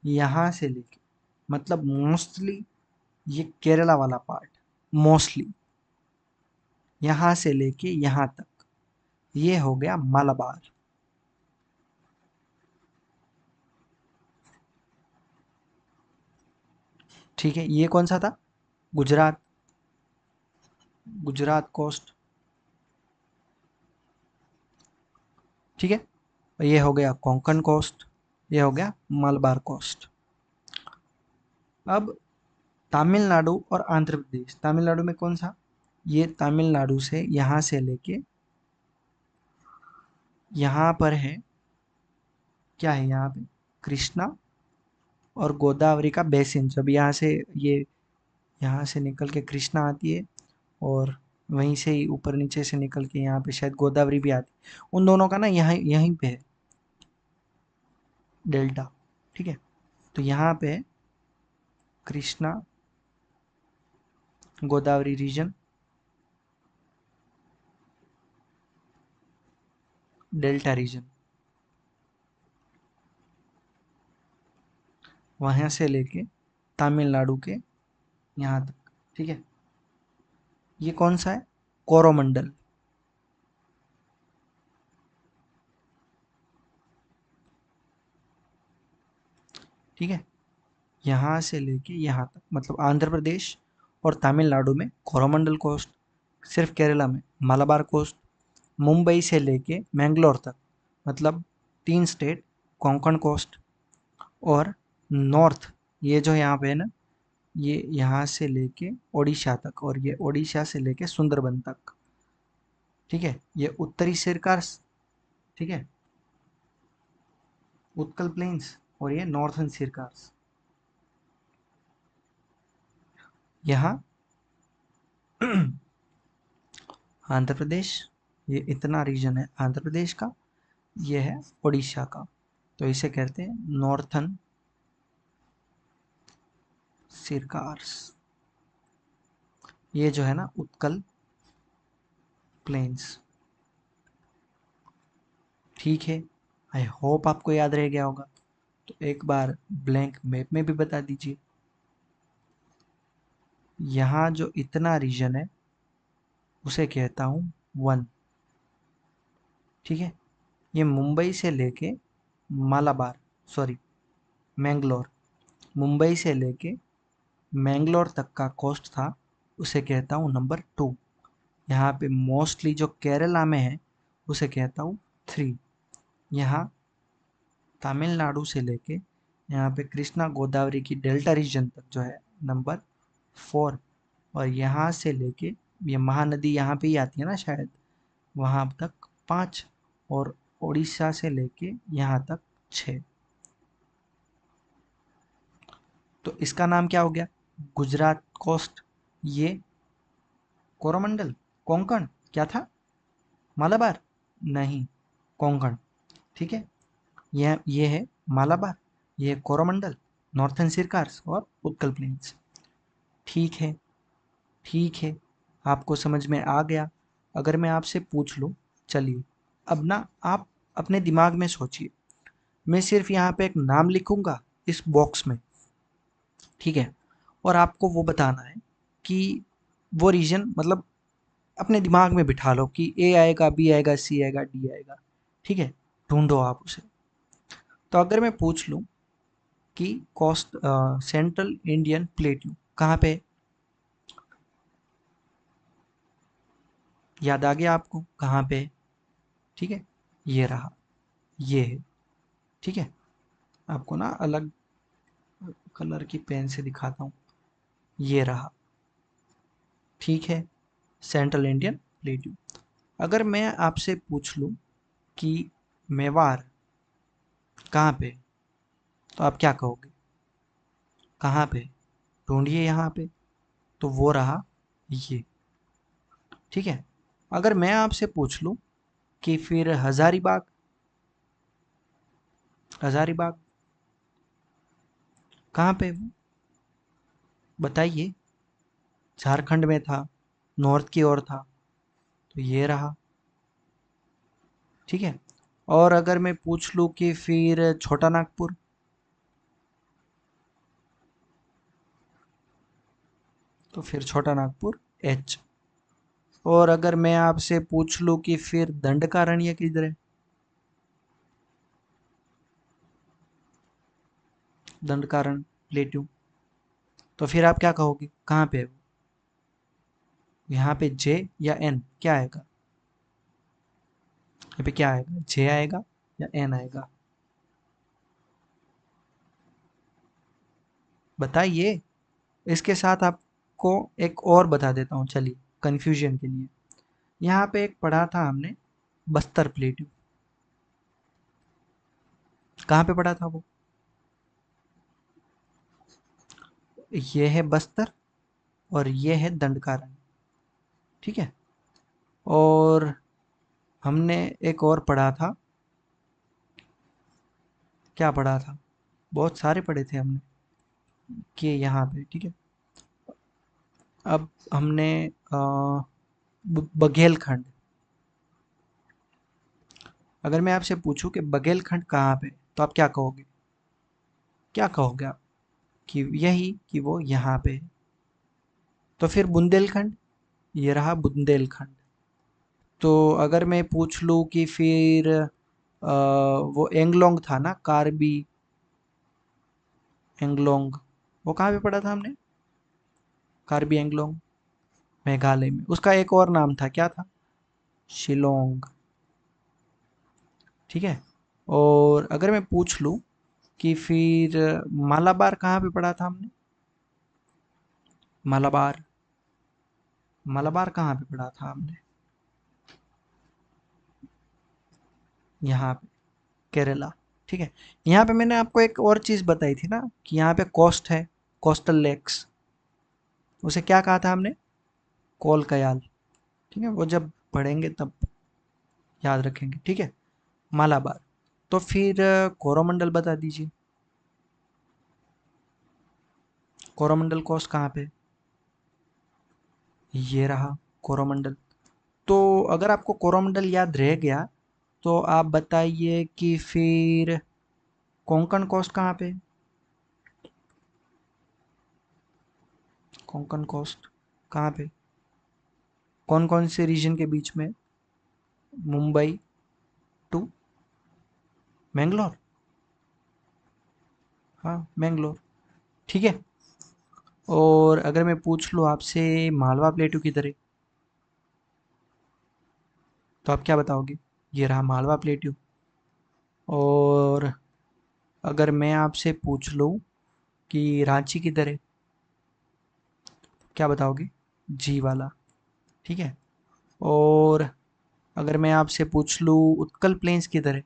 Speaker 1: यहाँ से लेके, मतलब मोस्टली ये केरला वाला पार्ट, मोस्टली यहाँ से लेके यहाँ तक, ये हो गया मालाबार। ठीक है, ये कौन सा था, गुजरात, गुजरात कोस्ट। ठीक है, और ये हो गया कोंकण कोस्ट, ये हो गया मलबार कोस्ट। अब तमिलनाडु और आंध्र प्रदेश, तमिलनाडु में कौन सा, ये तमिलनाडु से यहाँ से लेके यहाँ पर है, क्या है यहाँ पे, कृष्णा और गोदावरी का बेसिन, जब यहाँ से ये, यहाँ से निकल के कृष्णा आती है, और वहीं से ही ऊपर नीचे से निकल के यहाँ पे शायद गोदावरी भी आती है, उन दोनों का ना यहाँ यहीं पे है डेल्टा। ठीक है, तो यहाँ पे है Krishna Godavari region, delta region, वहाँ से लेके तमिलनाडु के यहाँ तक। ठीक है, ये कौन सा है, कोरोमंडल। ठीक है, यहाँ से लेके यहाँ तक, मतलब आंध्र प्रदेश और तमिलनाडु में कोरोमंडल कोस्ट, सिर्फ केरला में मालाबार कोस्ट, मुंबई से लेके मैंगलोर तक, मतलब 3 स्टेट कोंकण कोस्ट, और नॉर्थ, ये जो यहाँ पे है ना, ये यहाँ से लेके ओडिशा तक, और ये ओडिशा से लेके सुंदरबन तक। ठीक है, ये उत्तरी सिरकार, ठीक है, उत्कल प्लेन्स, और ये नॉर्थन सिरकार्स। यहाँ आंध्र प्रदेश, ये इतना रीजन है आंध्र प्रदेश का, ये है उड़ीसा का, तो इसे कहते हैं नॉर्थन सिरकार्स। ये जो है ना उत्कल प्लेन्स। ठीक है, आई होप आपको याद रह गया होगा। तो एक बार ब्लैंक मैप में भी बता दीजिए। यहाँ जो इतना रीजन है उसे कहता हूँ वन। ठीक है, ये मुंबई से लेके मालाबार, सॉरी मैंगलोर, मुंबई से लेके मैंगलोर तक का कोस्ट था, उसे कहता हूँ नंबर टू। यहाँ पे मोस्टली जो केरला में है उसे कहता हूँ थ्री। यहाँ तमिलनाडु से लेके यहाँ पे कृष्णा गोदावरी की डेल्टा रीजन तक जो है नंबर फोर। और यहाँ से लेके ये महानदी यहाँ पे ही आती है ना शायद, वहाँ तक पाँच। और उड़ीसा से लेके यहाँ तक छः। तो इसका नाम क्या हो गया? गुजरात कोस्ट। ये कोरोमंडल, कोंकण क्या था? मालाबार नहीं, कोंकण। ठीक है, ये है मालाबार, ये है कोरोमंडल, नॉर्थन सिरकार्स और उत्कल प्लेन्स। ठीक है, ठीक है, आपको समझ में आ गया। अगर मैं आपसे पूछ लूँ, चलिए अब ना आप अपने दिमाग में सोचिए, मैं सिर्फ यहाँ पे एक नाम लिखूंगा इस बॉक्स में, ठीक है, और आपको वो बताना है कि वो रीजन मतलब अपने दिमाग में बिठा लो कि ए आएगा, बी आएगा, सी आएगा, डी आएगा। ठीक है, ढूंढो आप उसे। तो अगर मैं पूछ लूँ कि कोस्ट सेंट्रल इंडियन प्लेट्यू कहाँ पे है? याद आ गया आपको कहाँ पे है? ठीक है, ये रहा, ये है। ठीक है, आपको ना अलग कलर की पेन से दिखाता हूँ, ये रहा। ठीक है, सेंट्रल इंडियन प्लेट्यू। अगर मैं आपसे पूछ लूँ कि मेवाड़ कहाँ पे है, तो आप क्या कहोगे? कहाँ पे? ढूंढिए यहाँ पे। तो वो रहा ये। ठीक है, अगर मैं आपसे पूछ लूँ कि फिर हजारीबाग, हजारीबाग कहाँ पे है वो? बताइए। झारखंड में था, नॉर्थ की ओर था, तो ये रहा। ठीक है, और अगर मैं पूछ लूँ कि फिर छोटा नागपुर, तो फिर छोटा नागपुर एच। और अगर मैं आपसे पूछ लूँ कि फिर दंडकारण्य किधर है? दंडकारण्य प्लेट्यू। तो फिर आप क्या कहोगे, कहाँ पे है वो? यहाँ पे जे या एन क्या आएगा? यहाँ पे क्या आएगा, जे आएगा या एन आएगा? बताइए। इसके साथ आपको एक और बता देता हूँ, चलिए कंफ्यूजन के लिए। यहाँ पे एक पढ़ा था हमने, बस्तर प्लेट्यू। कहाँ पे पढ़ा था वो? ये है बस्तर और ये है दंडकारण्य। ठीक है, और हमने एक और पढ़ा था, क्या पढ़ा था, बहुत सारे पढ़े थे हमने, कि यहाँ पे। ठीक है, अब हमने बघेलखंड। अगर मैं आपसे पूछूं कि बघेलखंड कहाँ पे, तो आप क्या कहोगे? क्या कहोगे आप? कि यही कि वो यहाँ पे है। तो फिर बुंदेलखंड, ये रहा बुंदेलखंड। तो अगर मैं पूछ लूँ कि फिर वो एंगलोंग था ना, कार्बी एंगलोंग, वो कहाँ पे पढ़ा था हमने? कार्बी एंगलोंग, मेघालय में। उसका एक और नाम था, क्या था? शिलोंग। ठीक है, और अगर मैं पूछ लूँ कि फिर मालाबार कहाँ पे पढ़ा था हमने? मालाबार, मालाबार कहाँ पे पढ़ा था हमने? यहाँ पे, केरला। ठीक है, यहाँ पे मैंने आपको एक और चीज़ बताई थी ना कि यहाँ पे कोस्ट है, कोस्टल लेक्स। उसे क्या कहा था हमने? कोल कयाल। ठीक है, वो जब पढ़ेंगे तब याद रखेंगे, ठीक है। मालाबार। तो फिर कोरोमंडल बता दीजिए। कोरोमंडल कोस्ट कहाँ पे? ये रहा कोरोमंडल। तो अगर आपको कोरोमंडल याद रह गया तो आप बताइए कि फिर कोंकण कोस्ट कहाँ पे? कोंकण कोस्ट कहाँ पे? कौन कौन से रीजन के बीच में? मुंबई टू मैंगलोर। हाँ, मैंगलोर। ठीक है। और अगर मैं पूछ लूँ आपसे मालवा प्लेटू किधर है, तो आप क्या बताओगे? ये रहा मालवा प्लेटू। और अगर मैं आपसे पूछ लूँ कि रांची किधर है, क्या बताओगे? जी वाला। ठीक है। और अगर मैं आपसे पूछ लूँ उत्कल प्लेन्स किधर है,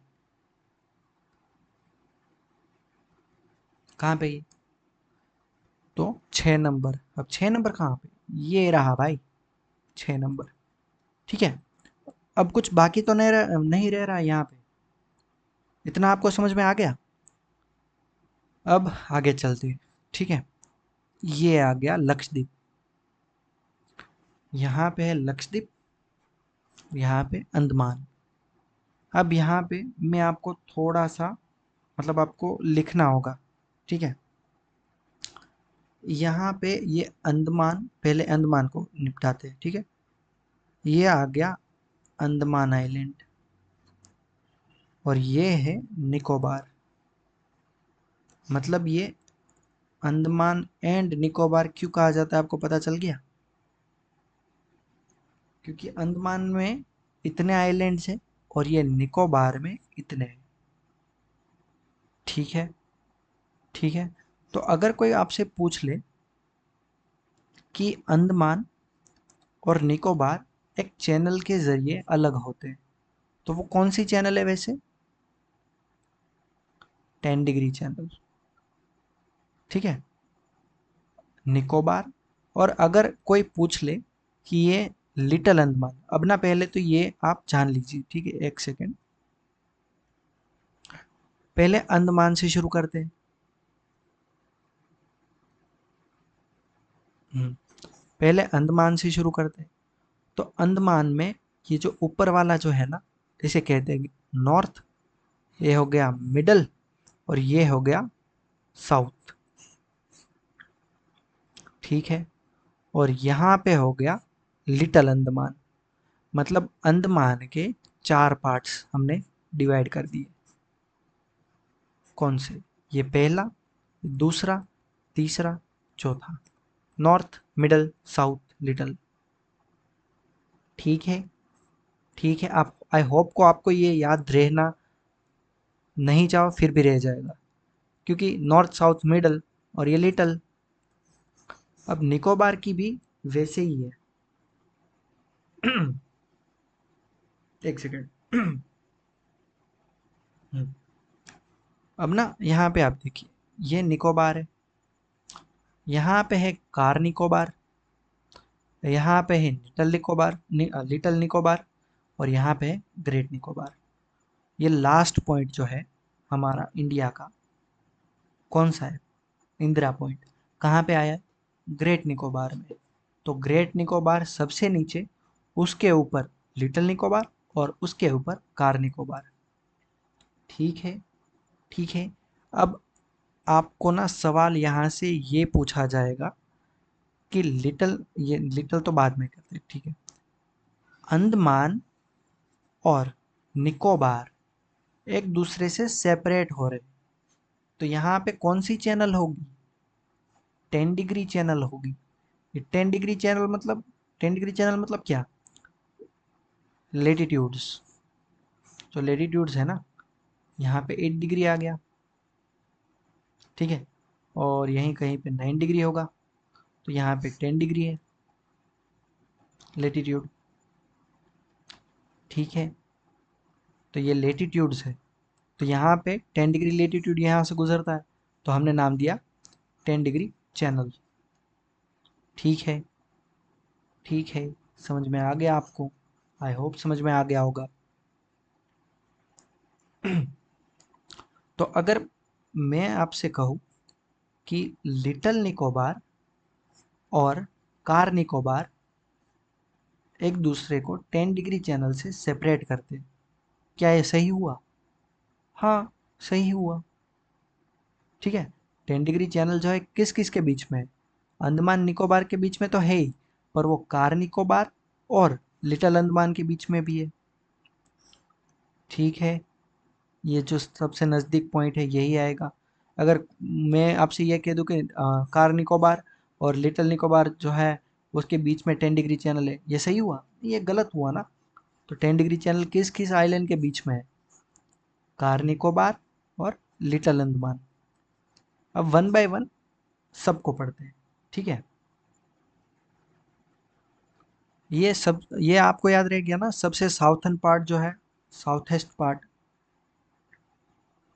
Speaker 1: कहाँ पे ये? तो 6 नंबर। अब 6 नंबर कहाँ पे? ये रहा भाई, 6 नंबर। ठीक है। अब कुछ बाकी तो नहीं रह रहा है यहाँ पे। इतना आपको समझ में आ गया? अब आगे चलते हैं। ठीक है। ये आ गया लक्षद्वीप। यहाँ पे है लक्षद्वीप, यहाँ पे अंडमान। अब यहाँ पे मैं आपको थोड़ा सा, मतलब आपको लिखना होगा। ठीक है। यहाँ पे ये अंडमान, पहले अंडमान को निपटाते हैं। ठीक है। ये आ गया अंडमान आइलैंड, और ये है निकोबार। मतलब ये अंडमान एंड निकोबार क्यों कहा जाता है, आपको पता चल गया? क्योंकि अंडमान में इतने आइलैंड्स हैं और ये निकोबार में इतने हैं। ठीक है। ठीक है। तो अगर कोई आपसे पूछ ले कि अंडमान और निकोबार एक चैनल के जरिए अलग होते हैं, तो वो कौन सी चैनल है वैसे? 10 डिग्री चैनल। ठीक है। निकोबार। और अगर कोई पूछ ले कि ये लिटिल अंडमान, अब ना पहले तो ये आप जान लीजिए, ठीक है, एक सेकेंड। पहले अंडमान से शुरू करते हैं। हम्म, पहले अंडमान से शुरू करते हैं। तो अंडमान में ये जो ऊपर वाला जो है ना, इसे कहते हैं नॉर्थ। ये हो गया मिडल, और ये हो गया साउथ। ठीक है। और यहाँ पे हो गया लिटिल अंडमान। मतलब अंडमान के 4 पार्ट्स हमने डिवाइड कर दिए। कौन से? ये पहला, दूसरा, तीसरा, चौथा। North, middle, south, little. ठीक है। ठीक है। आप, आई होप को आपको ये याद रहना, नहीं चाहो फिर भी रह जाएगा, क्योंकि नॉर्थ साउथ मिडल और ये लिटिल। अब निकोबार की भी वैसे ही है। एक सेकेंड। अब ना यहाँ पे आप देखिए, ये निकोबार है, यहाँ पे है कार निकोबार, यहाँ पे है लिटिल निकोबार, लिटिल निकोबार, और यहाँ पे है ग्रेट निकोबार। ये लास्ट पॉइंट जो है हमारा इंडिया का, कौन सा है? इंदिरा पॉइंट। कहाँ पे आया है? ग्रेट निकोबार में। तो ग्रेट निकोबार सबसे नीचे, उसके ऊपर लिटिल निकोबार, और उसके ऊपर कार निकोबार। ठीक है। ठीक है। अब आपको ना सवाल यहाँ से ये पूछा जाएगा कि लिटिल, ये लिटिल तो बाद में करते हैं, ठीक है। अंडमान और निकोबार एक दूसरे से सेपरेट हो रहे, तो यहाँ पे कौन सी चैनल होगी? 10 डिग्री चैनल होगी। ये 10 डिग्री चैनल मतलब, 10 डिग्री चैनल मतलब क्या? लेटीट्यूड्स। जो लेटीट्यूड्स है ना, यहाँ पे 8 डिग्री आ गया। ठीक है। और यहीं कहीं पे 9 डिग्री होगा, तो यहाँ पे 10 डिग्री है लेटीट्यूड। ठीक है। तो ये लेटीट्यूड्स है। तो यहाँ पे 10 डिग्री लेटीट्यूड यहाँ से गुजरता है, तो हमने नाम दिया 10 डिग्री चैनल। ठीक है। ठीक है। समझ में आ गया आपको? आई होप समझ में आ गया होगा। तो अगर मैं आपसे कहूँ कि लिटिल निकोबार और कार निकोबार एक दूसरे को 10 डिग्री चैनल से सेपरेट करते हैं, क्या ये सही हुआ? हाँ, सही हुआ। ठीक है। 10 डिग्री चैनल जो है किस किस के बीच में है? अंडमान निकोबार के बीच में तो है ही, पर वो कार निकोबार और लिटिल अंडमान के बीच में भी है। ठीक है। ये जो सबसे नज़दीक पॉइंट है यही आएगा। अगर मैं आपसे ये कह दूं कि कार निकोबार और लिटिल निकोबार जो है उसके बीच में 10 डिग्री चैनल है, ये सही हुआ? ये गलत हुआ ना। तो 10 डिग्री चैनल किस किस आइलैंड के बीच में है? कार निकोबार और लिटिल अंडमान। अब वन बाय वन सबको पढ़ते हैं। ठीक है। ये आपको याद रह गया ना, सबसे साउथर्न पार्ट जो है, साउथेस्ट पार्ट,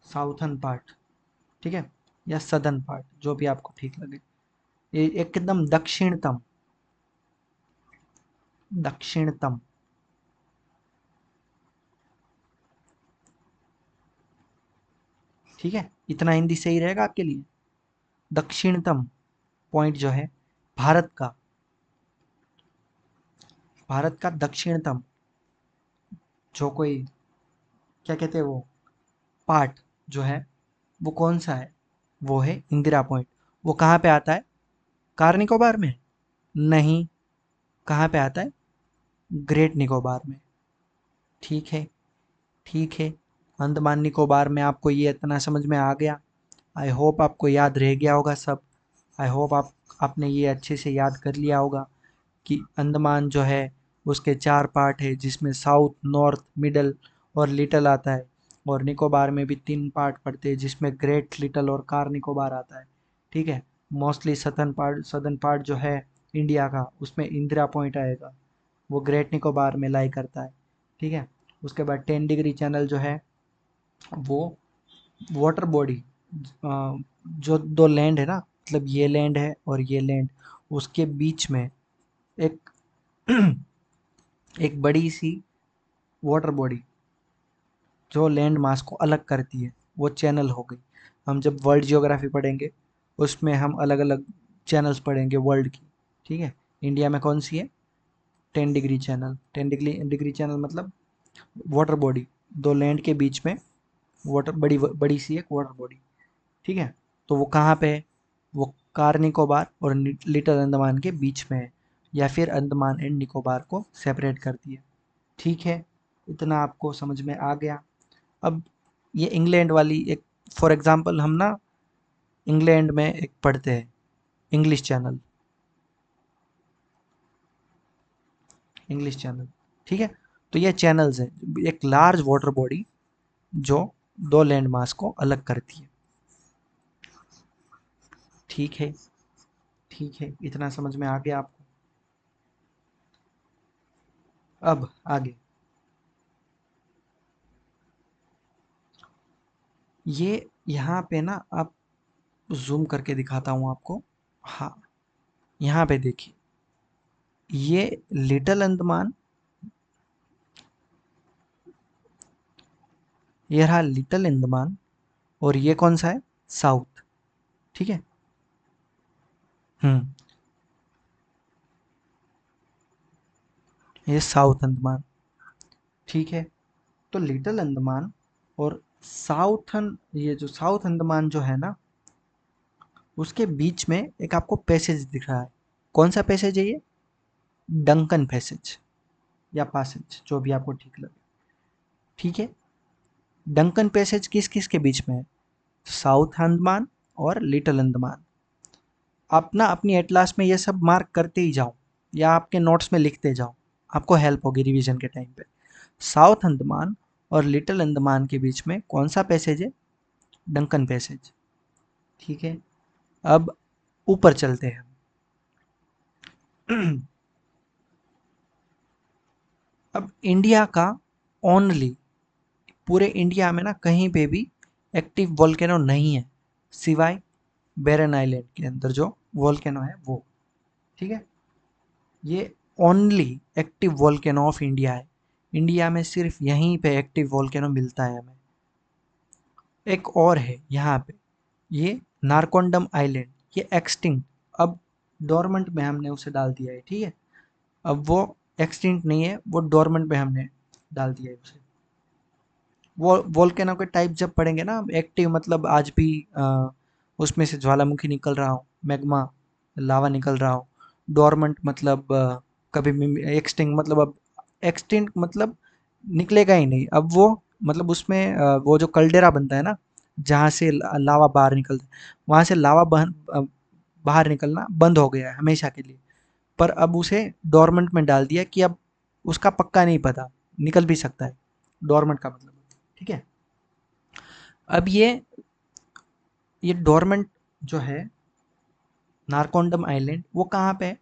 Speaker 1: साउथर्न पार्ट, ठीक है, या सदर्न पार्ट, जो भी आपको ठीक लगे। ये एकदम दक्षिणतम, दक्षिणतम, ठीक है, इतना हिंदी सही रहेगा आपके लिए। दक्षिणतम पॉइंट जो है भारत का, भारत का दक्षिणतम जो कोई, क्या कहते हैं वो, पार्ट जो है वो कौन सा है? वो है इंदिरा पॉइंट। वो कहाँ पे आता है? कार निकोबार में? नहीं। कहाँ पे आता है? ग्रेट निकोबार में। ठीक है। ठीक है। अंडमान निकोबार में आपको ये इतना समझ में आ गया। आई होप आपको याद रह गया होगा सब। आई होप आपने ये अच्छे से याद कर लिया होगा कि अंडमान जो है उसके 4 पार्ट है, जिसमें साउथ, नॉर्थ, मिडल और लिटल आता है। और निकोबार में भी 3 पार्ट पड़ते हैं, जिसमें ग्रेट, लिटल और कार निकोबार आता है। ठीक है। मोस्टली सदर्न पार्ट जो है इंडिया का, उसमें इंदिरा पॉइंट आएगा, वो ग्रेट निकोबार में लाई करता है। ठीक है। उसके बाद 10 डिग्री चैनल जो है वो वाटर बॉडी, जो दो लैंड है ना, मतलब ये लैंड है और ये लैंड, उसके बीच में एक एक बड़ी सी वाटर बॉडी जो लैंड मास को अलग करती है, वो चैनल हो गई। हम जब वर्ल्ड जियोग्राफी पढ़ेंगे उसमें हम अलग अलग चैनल्स पढ़ेंगे वर्ल्ड की। ठीक है। इंडिया में कौन सी है? 10 डिग्री चैनल। 10 डिग्री चैनल मतलब वाटर बॉडी, दो लैंड के बीच में वाटर, बड़ी बड़ी सी एक वाटर बॉडी। ठीक है। तो वो कहाँ पे है? वो कार निकोबार और लिटिल अंडमान के बीच में है, या फिर अंडमान एंड निकोबार को सेपरेट करती है। ठीक है। इतना आपको समझ में आ गया। अब ये इंग्लैंड वाली एक, फॉर एग्जांपल हम ना इंग्लैंड में एक पढ़ते हैं इंग्लिश चैनल, इंग्लिश चैनल। ठीक है। तो ये चैनल्स है, एक लार्ज वाटर बॉडी जो दो लैंड मास को अलग करती है। ठीक है। ठीक है। इतना समझ में आ गया आपको। अब आगे, ये यहाँ पे ना आप ज़ूम करके दिखाता हूँ आपको। हाँ, यहाँ पे देखिए, ये लिटिल अंडमान, ये रहा लिटिल अंडमान, और ये कौन सा है? साउथ। ठीक है। हम्म। ये साउथ अंडमान। ठीक है। तो लिटिल अंडमान और साउथन, ये जो साउथ अंडमान जो है ना, उसके बीच में एक आपको पैसेज दिख रहा है। कौन सा पैसेज है ये? डंकन पैसेज या पैसेज, जो भी आपको ठीक लगे। ठीक है। डंकन पैसेज किस किस के बीच में है? साउथ अंडमान और लिटिल अंडमान। आप ना अपनी एटलास में ये सब मार्क करते ही जाओ, या आपके नोट्स में लिखते जाओ, आपको हेल्प होगी रिवीजन के टाइम पे। साउथ अंडमान और लिटिल अंडमान के बीच में कौन सा पैसेज है? Duncan passage. ठीक है। अब ऊपर चलते हैं। अब इंडिया का ओनली, पूरे इंडिया में ना कहीं पे भी एक्टिव वोल्केनो नहीं है, सिवाय बैरन आइलैंड के अंदर जो वोल्केनो है वो। ठीक है। ये only active volcano of India है। इंडिया में सिर्फ यहीं पे एक्टिव वोल्केनो मिलता है हमें। एक और है यहाँ पे, ये नारकोंडम आइलैंड, ये एक्सटिंक्ट, अब डोरमेंट में हमने उसे डाल दिया है, ठीक है। अब वो एक्सटिंक्ट नहीं है, वो डोरमेंट में हमने डाल दिया है उसे। वो वोल्केनो के टाइप जब पढ़ेंगे ना, एक्टिव मतलब आज भी उसमें से ज्वालामुखी निकल रहा हो, मैग्मा लावा निकल रहा हो। डोरमेंट मतलब कभी भी एक्सटिंक्ट मतलब अब एक्सटिंक्ट मतलब निकलेगा ही नहीं अब वो, मतलब उसमें वो जो कल्डेरा बनता है ना, जहाँ से लावा बाहर निकलता है, वहाँ से लावा बाहर निकलना बंद हो गया है हमेशा के लिए। पर अब उसे डोरमेंट में डाल दिया कि अब उसका पक्का नहीं पता, निकल भी सकता है, डोरमेंट का मतलब, ठीक है। अब ये डोरमेंट जो है नारकोंडम आइलैंड, वो कहाँ पे है?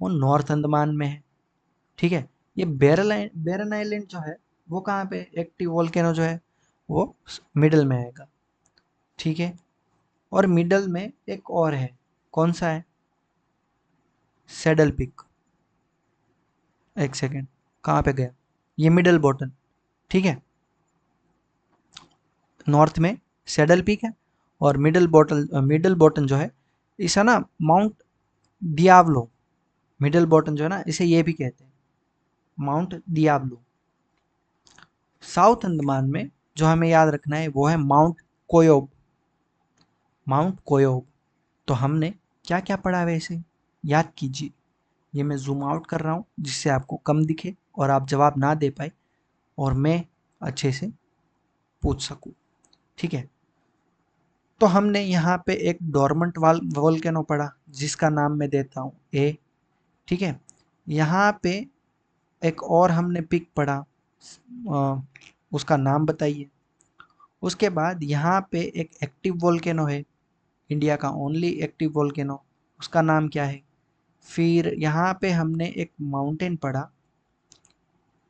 Speaker 1: वो नॉर्थ अंडमान में है, ठीक है। ये बैरन आइलैंड जो है वो कहाँ पे? एक्टिव वोल्केनो जो है वो मिडल में आएगा, ठीक है। और मिडल में एक और है, कौन सा है? Saddle Peak. एक सेकेंड, कहाँ पे गया? ये मिडल बॉटन, ठीक है। नॉर्थ में सैडल पीक है, और मिडल बॉटन जो है, इसे ना माउंट डियाब्लो, मिडल बॉटन जो है ना, इसे ये भी कहते हैं माउंट डियाब्लो। साउथ अंडमान में जो हमें याद रखना है वो है माउंट कोयोब, माउंट कोयोब। तो हमने क्या क्या पढ़ा वैसे, याद कीजिए। ये मैं ज़ूम आउट कर रहा हूँ जिससे आपको कम दिखे और आप जवाब ना दे पाए और मैं अच्छे से पूछ सकूँ, ठीक है। तो हमने यहाँ पे एक डोरमेंट वाल वोल्केनो पढ़ा जिसका नाम मैं देता हूँ ए, ठीक है। यहाँ पे एक और हमने पिक पढ़ा, अ, उसका नाम बताइए। उसके बाद यहाँ पे एक एक्टिव वोल्केनो है, इंडिया का ओनली एक्टिव वोल्केनो, उसका नाम क्या है? फिर यहाँ पे हमने एक माउंटेन पढ़ा,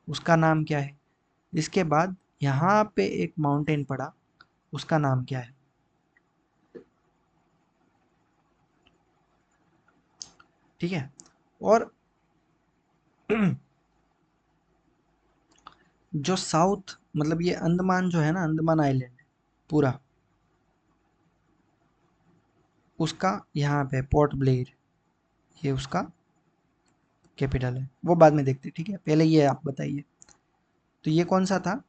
Speaker 1: उसका नाम क्या है? इसके बाद यहाँ पे एक माउंटेन पढ़ा, उसका नाम क्या है? ठीक है। और जो साउथ मतलब ये अंडमान जो है ना, अंडमान आइलैंड पूरा, उसका यहाँ पे पोर्ट ब्लेयर, ये उसका कैपिटल है। वो बाद में देखते हैं, ठीक है। पहले ये आप बताइए, तो ये कौन सा था?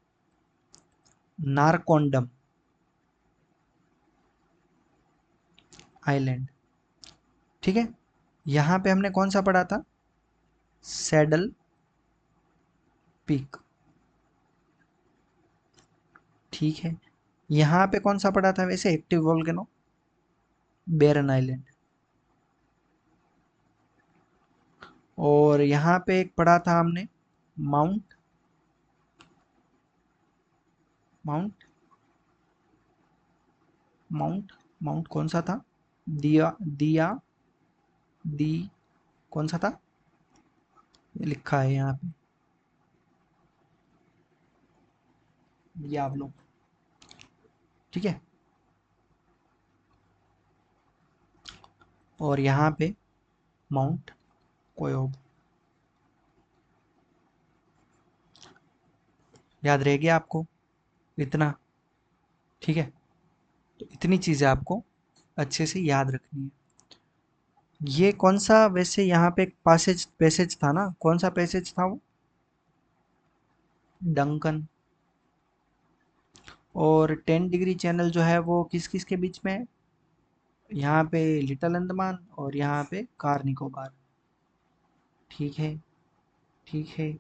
Speaker 1: नारकोंडम आइलैंड, ठीक है। यहाँ पे हमने कौन सा पढ़ा था? सैडल पीक, ठीक है। यहाँ पे कौन सा पढ़ा था वैसे एक्टिव वोल्केनो? बेरन आइलैंड। और यहाँ पे एक पढ़ा था हमने माउंट, माउंट माउंट माउंट कौन सा था? दिया दिया दी कौन सा था? ये लिखा है यहाँ पे, दियाब्लो, ठीक है। और यहाँ पे माउंट कोयोब, याद रह गया आपको इतना, ठीक है। तो इतनी चीज़ें आपको अच्छे से याद रखनी है। ये कौन सा वैसे यहाँ पे एक पैसेज पैसेज था ना, कौन सा पैसेज था वो? डंकन। और 10 डिग्री चैनल जो है वो किस किस के बीच में है? यहाँ पे लिटिल अंडमान और यहाँ पे कार निकोबार, ठीक है, ठीक है।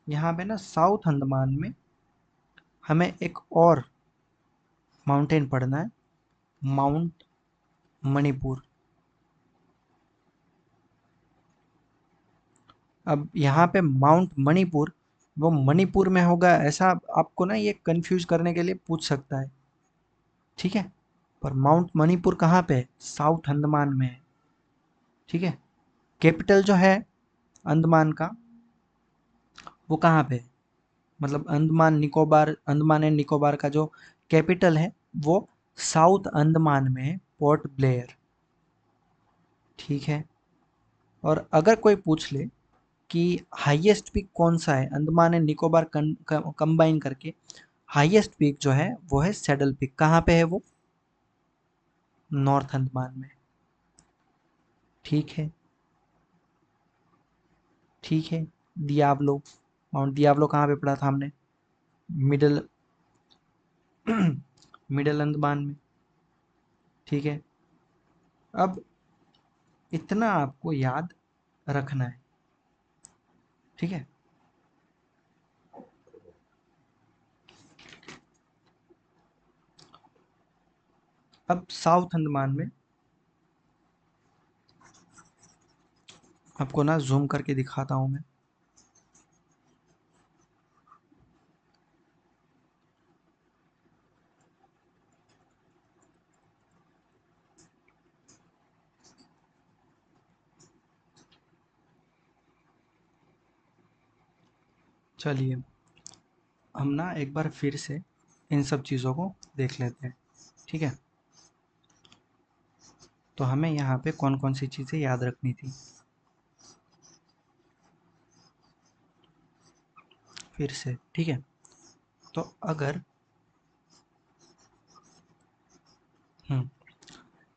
Speaker 1: यहाँ पे ना साउथ अंडमान में हमें एक और माउंटेन पढ़ना है, माउंट मणिपुर। अब यहाँ पे माउंट मणिपुर, वो मणिपुर में होगा ऐसा आपको ना ये कंफ्यूज करने के लिए पूछ सकता है, ठीक है। पर माउंट मणिपुर कहाँ पे है? साउथ अंडमान में है, ठीक है। कैपिटल जो है अंडमान का, वो कहाँ पे है? मतलब अंडमान एंड निकोबार का जो कैपिटल है वो साउथ अंडमान में है, पोर्ट ब्लेयर, ठीक है। और अगर कोई पूछ ले कि हाईएस्ट पीक कौन सा है अंडमान एंड निकोबार कंबाइन करके, हाईएस्ट पीक जो है वो है सैडल पीक। कहाँ पे है वो? नॉर्थ अंडमान में। ठीक है, ठीक है। दियावलो, माउंट दियावलो कहाँ पे पढ़ा था हमने? मिडल मिडल अंडमान में। ठीक है। अब इतना आपको याद रखना है। ठीक है। अब साउथ अंडमान में आपको ना जूम करके दिखाता हूँ मैं। चलिए, हम ना एक बार फिर से इन सब चीज़ों को देख लेते हैं। ठीक है। तो हमें यहाँ पे कौन कौन सी चीज़ें याद रखनी थी फिर से। ठीक है। तो अगर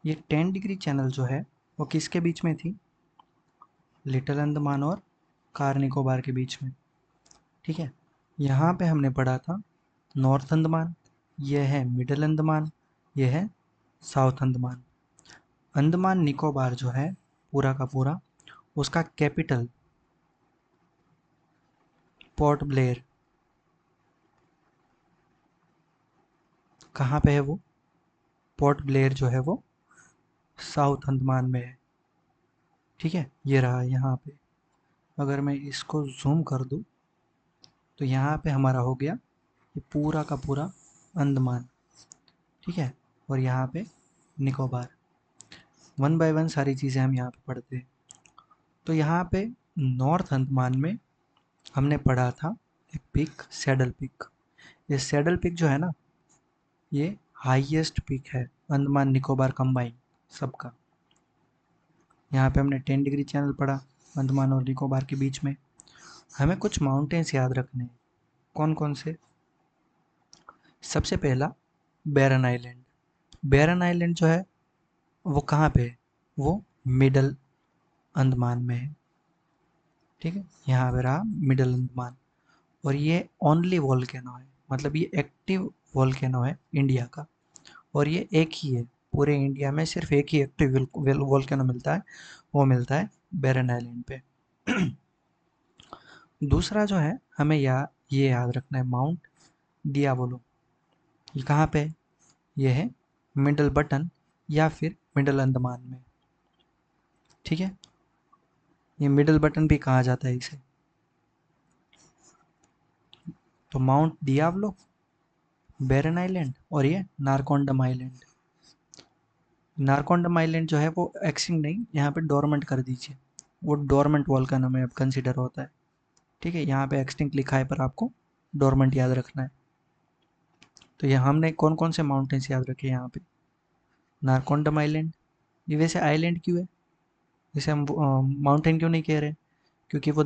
Speaker 1: ये 10 डिग्री चैनल जो है वो किसके बीच में थी? लिटिल अंडमान और कार निकोबार के बीच में। ठीक है। यहाँ पे हमने पढ़ा था नॉर्थ अंडमान, यह है मिडिल अंडमान, यह है साउथ अंडमान। अंडमान निकोबार जो है पूरा का पूरा, उसका कैपिटल पोर्ट ब्लेयर। कहाँ पे है वो? पोर्ट ब्लेयर जो है वो साउथ अंडमान में है। ठीक है, ये रहा यहाँ पे। अगर मैं इसको जूम कर दूँ तो यहाँ पे हमारा हो गया ये पूरा का पूरा अंडमान। ठीक है। और यहाँ पे निकोबार। वन बाय वन सारी चीज़ें हम यहाँ पे पढ़ते हैं। तो यहाँ पे नॉर्थ अंडमान में हमने पढ़ा था एक पिक, सैडल पिक। ये सैडल पिक जो है ना, ये हाईएस्ट पिक है अंडमान निकोबार कंबाइन सबका। यहाँ पे हमने 10 डिग्री चैनल पढ़ा अंडमान और निकोबार के बीच में। हमें कुछ माउंटेन्स याद रखने हैं। कौन कौन से? सबसे पहला बैरन आइलैंड। बैरन आइलैंड जो है वो कहाँ पे है? वो मिडल अंडमान में है। ठीक है, यहाँ पे रहा मिडल अंडमान। और ये ओनली वोल्केनो है, मतलब ये एक्टिव वोल्केनो है इंडिया का। और ये एक ही है पूरे इंडिया में, सिर्फ एक ही एक्टिव वोल्केनो मिलता है, वो मिलता है बैरन आइलैंड पे। दूसरा जो है हमें ये याद रखना है, माउंट डियावोलो। ये कहाँ पे है? ये है मिडल बटन या फिर मिडल अंडमान में। ठीक है, ये मिडल बटन भी कहा जाता है इसे। तो माउंट डियावलो, बैरन आइलैंड और ये नारकोंडम आइलैंड। नारकोंडम आइलैंड जो है वो एक्सटिंक्ट नहीं, यहाँ पे डोरमेंट कर दीजिए। वो डोरमेंट वोल्केनो में अब कंसिडर होता है। ठीक है, यहाँ पे एक्सटिंक्ट लिखा है पर आपको डोरमेंट याद रखना है। तो ये हमने कौन कौन से माउंटेन्स याद रखे यहाँ पे? नारकोंडम आइलैंड। ये वैसे आइलैंड क्यों है? जैसे हम माउंटेन क्यों नहीं कह रहे? क्योंकि वो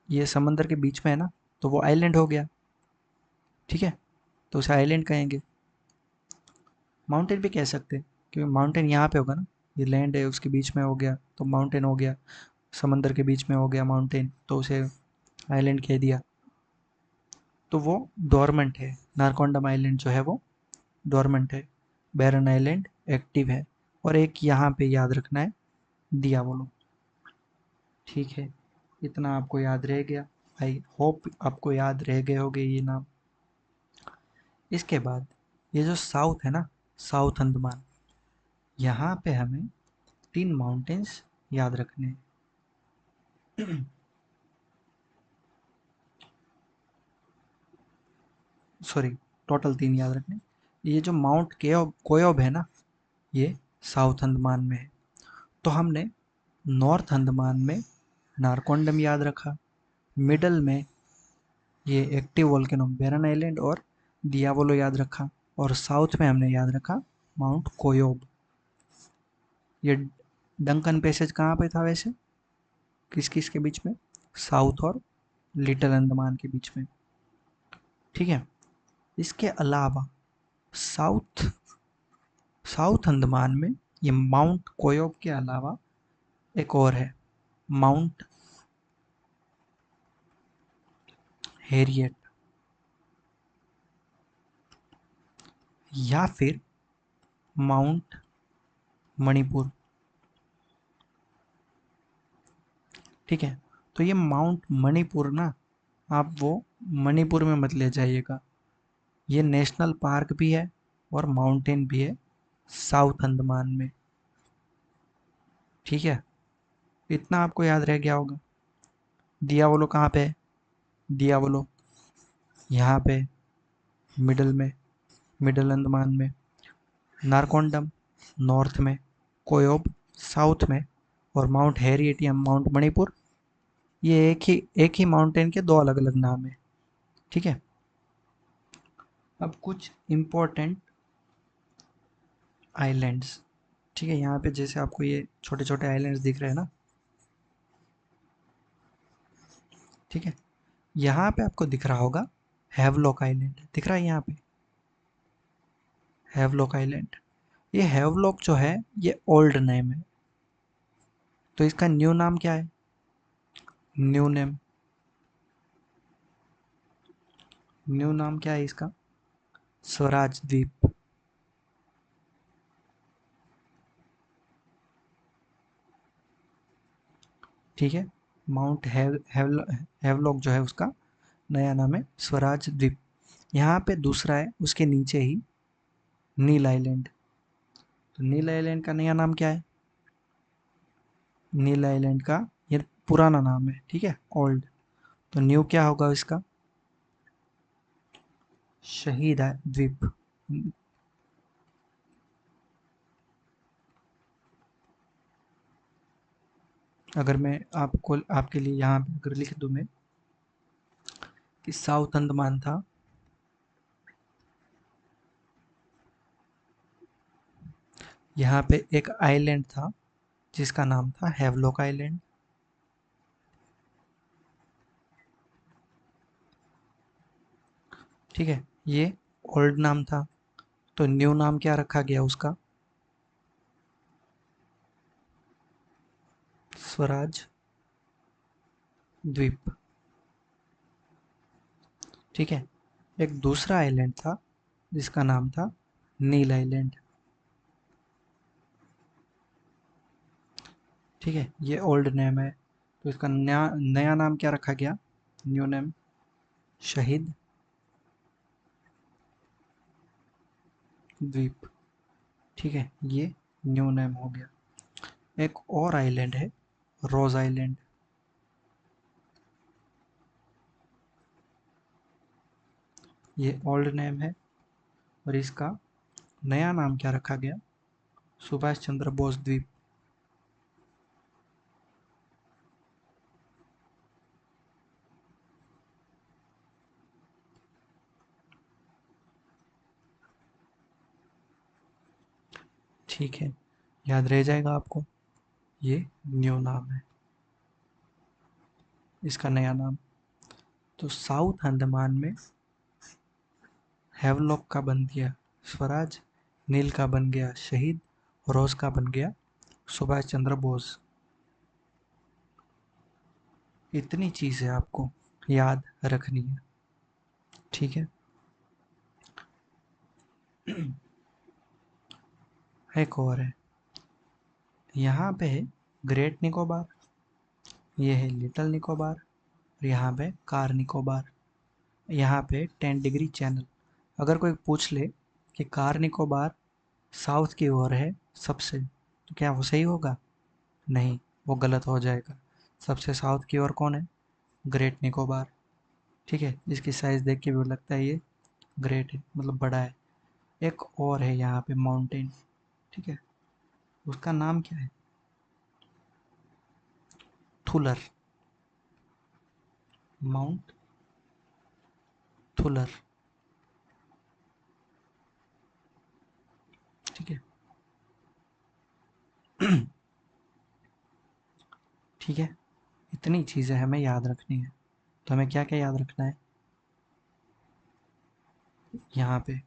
Speaker 1: ये समंदर के बीच में है ना, तो वो आइलैंड हो गया। ठीक है, तो उसे आइलैंड कहेंगे। माउंटेन भी कह सकते हैं क्योंकि माउंटेन यहाँ पे होगा ना, ये लैंड है उसके बीच में हो गया तो माउंटेन हो गया। समंदर के बीच में हो गया माउंटेन, तो उसे आइलैंड कह दिया। तो वो डोरमेंट है। नारकोंडम आइलैंड जो है वो डोरमेंट है। बैरन आइलैंड एक्टिव है। और एक यहाँ पे याद रखना है, दियावोलो। ठीक है, इतना आपको याद रह गया। आई होप आपको याद रह गए होंगे ये नाम। इसके बाद ये जो साउथ है ना, साउथ अंडमान, यहाँ पे हमें 3 माउंटेन्स याद रखने हैं। सॉरी, टोटल 3 याद रखने। ये जो माउंट कोयोब है ना, ये साउथ अंडमान में है। तो हमने नॉर्थ अंडमान में नारकोंडम याद रखा, मिडल में ये एक्टिव वोल्केनो बैरन आइलैंड और दियावोलो याद रखा, और साउथ में हमने याद रखा माउंट कोयोब। ये डंकन पैसेज कहाँ पे था वैसे? किस किस के बीच में? साउथ और लिटिल अंडमान के बीच में। ठीक है। इसके अलावा साउथ साउथ अंडमान में ये माउंट कोयोब के अलावा एक और है, माउंट हैरियट, या फिर माउंट मणिपुर। ठीक है, तो ये माउंट मणिपुर ना, आप वो मणिपुर में मत ले जाइएगा। ये नेशनल पार्क भी है और माउंटेन भी है साउथ अंडमान में। ठीक है, इतना आपको याद रह गया होगा। दियावलो कहाँ पे है? दियावलो यहाँ पे, मिडल में, मिडल अंडमान में। नारकोंडम नॉर्थ में, कोयोब साउथ में, और माउंट हैरियट या माउंट मणिपुर, ये एक ही माउंटेन के दो अलग अलग नाम है। ठीक है, अब कुछ इम्पोर्टेंट आइलैंड्स। ठीक है, यहाँ पे जैसे आपको ये छोटे छोटे आइलैंड्स दिख रहे हैं ना, ठीक है, यहाँ पे आपको दिख रहा होगा हैवलॉक आइलैंड, दिख रहा है यहाँ पे हैवलॉक आइलैंड। ये हैवलॉक जो है ये ओल्ड नेम है, तो इसका न्यू नाम क्या है? न्यू नेम, न्यू नाम क्या है इसका? स्वराज द्वीप। ठीक है, माउंट हैवलॉक जो है उसका नया नाम है स्वराज द्वीप। यहाँ पे दूसरा है उसके नीचे ही, नील आइलैंड। तो नील आइलैंड का नया नाम क्या है? नील आइलैंड का ये पुराना नाम है, ठीक है, ओल्ड। तो न्यू क्या होगा इसका? शहीद द्वीप। अगर मैं आपको आपके लिए यहाँ पे अगर लिख दूँ मैं कि साउथ अंडमान था, यहाँ पे एक आइलैंड था जिसका नाम था हैवलॉक आइलैंड। ठीक है, ये ओल्ड नाम था, तो न्यू नाम क्या रखा गया उसका? स्वराज द्वीप। ठीक है, एक दूसरा आइलैंड था जिसका नाम था नील आइलैंड। ठीक है, ये ओल्ड नेम है, तो इसका नया नया नाम क्या रखा गया? न्यू नेम शहीद द्वीप। ठीक है, ये न्यू नेम हो गया। एक और आइलैंड है, रोज आइलैंड। ये ओल्ड नेम है और इसका नया नाम क्या रखा गया? सुभाष चंद्र बोस द्वीप। ठीक है, याद रह जाएगा आपको, ये न्यू नाम है, इसका नया नाम। तो साउथ अंडमान में हैवलॉक का बन गया स्वराज, नील का बन गया शहीद, रोज का बन गया सुभाष चंद्र बोस। इतनी चीजें आपको याद रखनी है। ठीक है, एक और है, यहाँ पे है ग्रेट निकोबार, ये है लिटिल निकोबार, और यहाँ पे कार निकोबार। यहाँ पे 10 डिग्री चैनल। अगर कोई पूछ ले कि कार निकोबार साउथ की ओर है सबसे, तो क्या वो सही होगा? नहीं, वो गलत हो जाएगा। सबसे साउथ की ओर कौन है? ग्रेट निकोबार। ठीक है, इसकी साइज़ देख के भी लगता है ये ग्रेट है, मतलब बड़ा है। एक और है यहाँ पे माउंटेन, ठीक है, उसका नाम क्या है? थुलर, माउंट थुलर। ठीक है। ठीक है, इतनी चीज़ें हमें याद रखनी है। तो हमें क्या क्या याद रखना है? यहाँ पे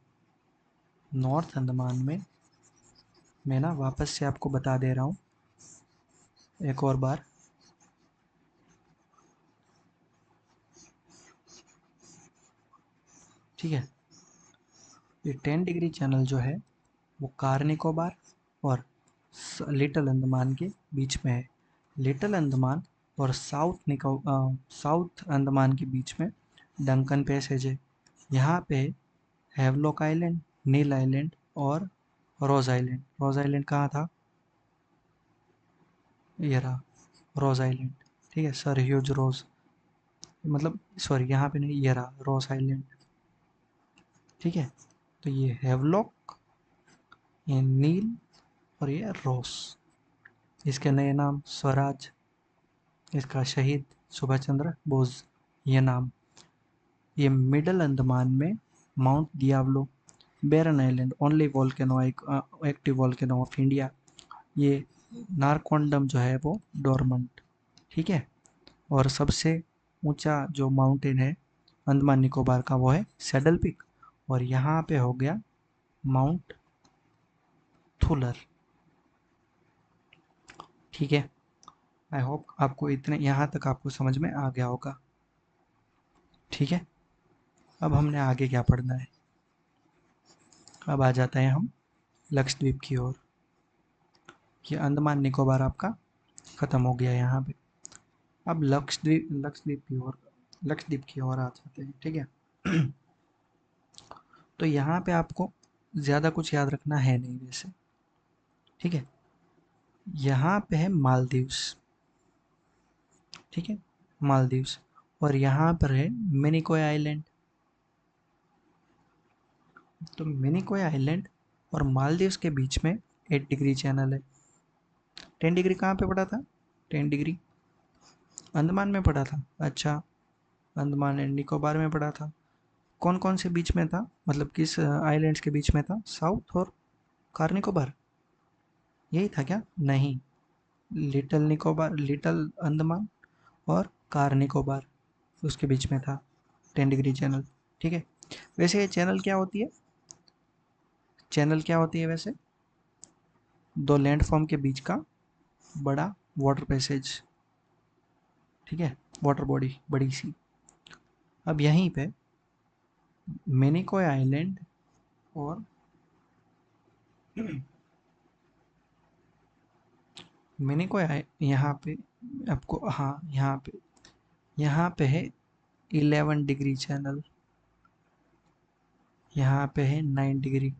Speaker 1: नॉर्थ अंडमान में मैं ना वापस से आपको बता दे रहा हूँ एक और बार। ठीक है, ये 10 डिग्री चैनल जो है वो कार निकोबार और लिटिल अंडमान के बीच में है। लिटिल अंडमान और साउथ अंडमान के बीच में डंकन पैसेज है। यहाँ पे हैवलॉक आइलैंड, नील आइलैंड और रोज आइलैंड। रोज आइलैंड कहाँ था? ये रहा रोज आइलैंड। ठीक है, सर ह्यूज रोज, मतलब सॉरी यहाँ पे नहीं, ये रहा रोज आइलैंड। ठीक है, तो ये हैवलॉक, ये नील और ये रोस। इसके नए नाम स्वराज, इसका शहीद सुभाष चंद्र बोस ये नाम। ये मिडल अंडमान में mount Diavolo, barren island, only volcano active volcano of India. ये नारकोंडम जो है वो डोरमंट। ठीक है, और सबसे ऊंचा जो माउंटेन है अंडमान निकोबार का वो है सैडल पीक। और यहाँ पे हो गया माउंट थुलर। ठीक है, आई होप आपको इतने यहाँ तक आपको समझ में आ गया होगा। ठीक है, अब हमने आगे क्या पढ़ना है? अब आ जाते हैं हम लक्षद्वीप की ओर। ये अंडमान निकोबार आपका खत्म हो गया यहाँ पे। अब लक्षद्वीप की ओर आ जाते हैं। ठीक है, तो यहाँ पे आपको ज़्यादा कुछ याद रखना है नहीं वैसे। ठीक है, यहाँ पे है मालदीव्स। ठीक है, मालदीव्स, और यहाँ पर है मिनिकोय आइलैंड। तो मिनिकोय आइलैंड और मालदीव्स के बीच में 8 डिग्री चैनल है। 10 डिग्री कहाँ पे पड़ा था? 10 डिग्री अंडमान में पड़ा था। अच्छा, अंडमान एंड निकोबार में पड़ा था। कौन कौन से बीच में था, मतलब किस आइलैंड्स के बीच में था? साउथ और कार निकोबार, यही था क्या? नहीं, लिटिल निकोबार, लिटिल अंडमान और कार निकोबार, उसके बीच में था 10 डिग्री चैनल। ठीक है, वैसे ये चैनल क्या होती है? चैनल क्या होती है वैसे? दो लैंडफॉर्म के बीच का बड़ा वाटर पैसेज। ठीक है, वाटर बॉडी बड़ी सी। अब यहीं पे मिनिकोय आइलैंड और मिनिकोय यहाँ पे आपको, हाँ यहाँ पे है 11 डिग्री चैनल, यहाँ पे है 9 डिग्री,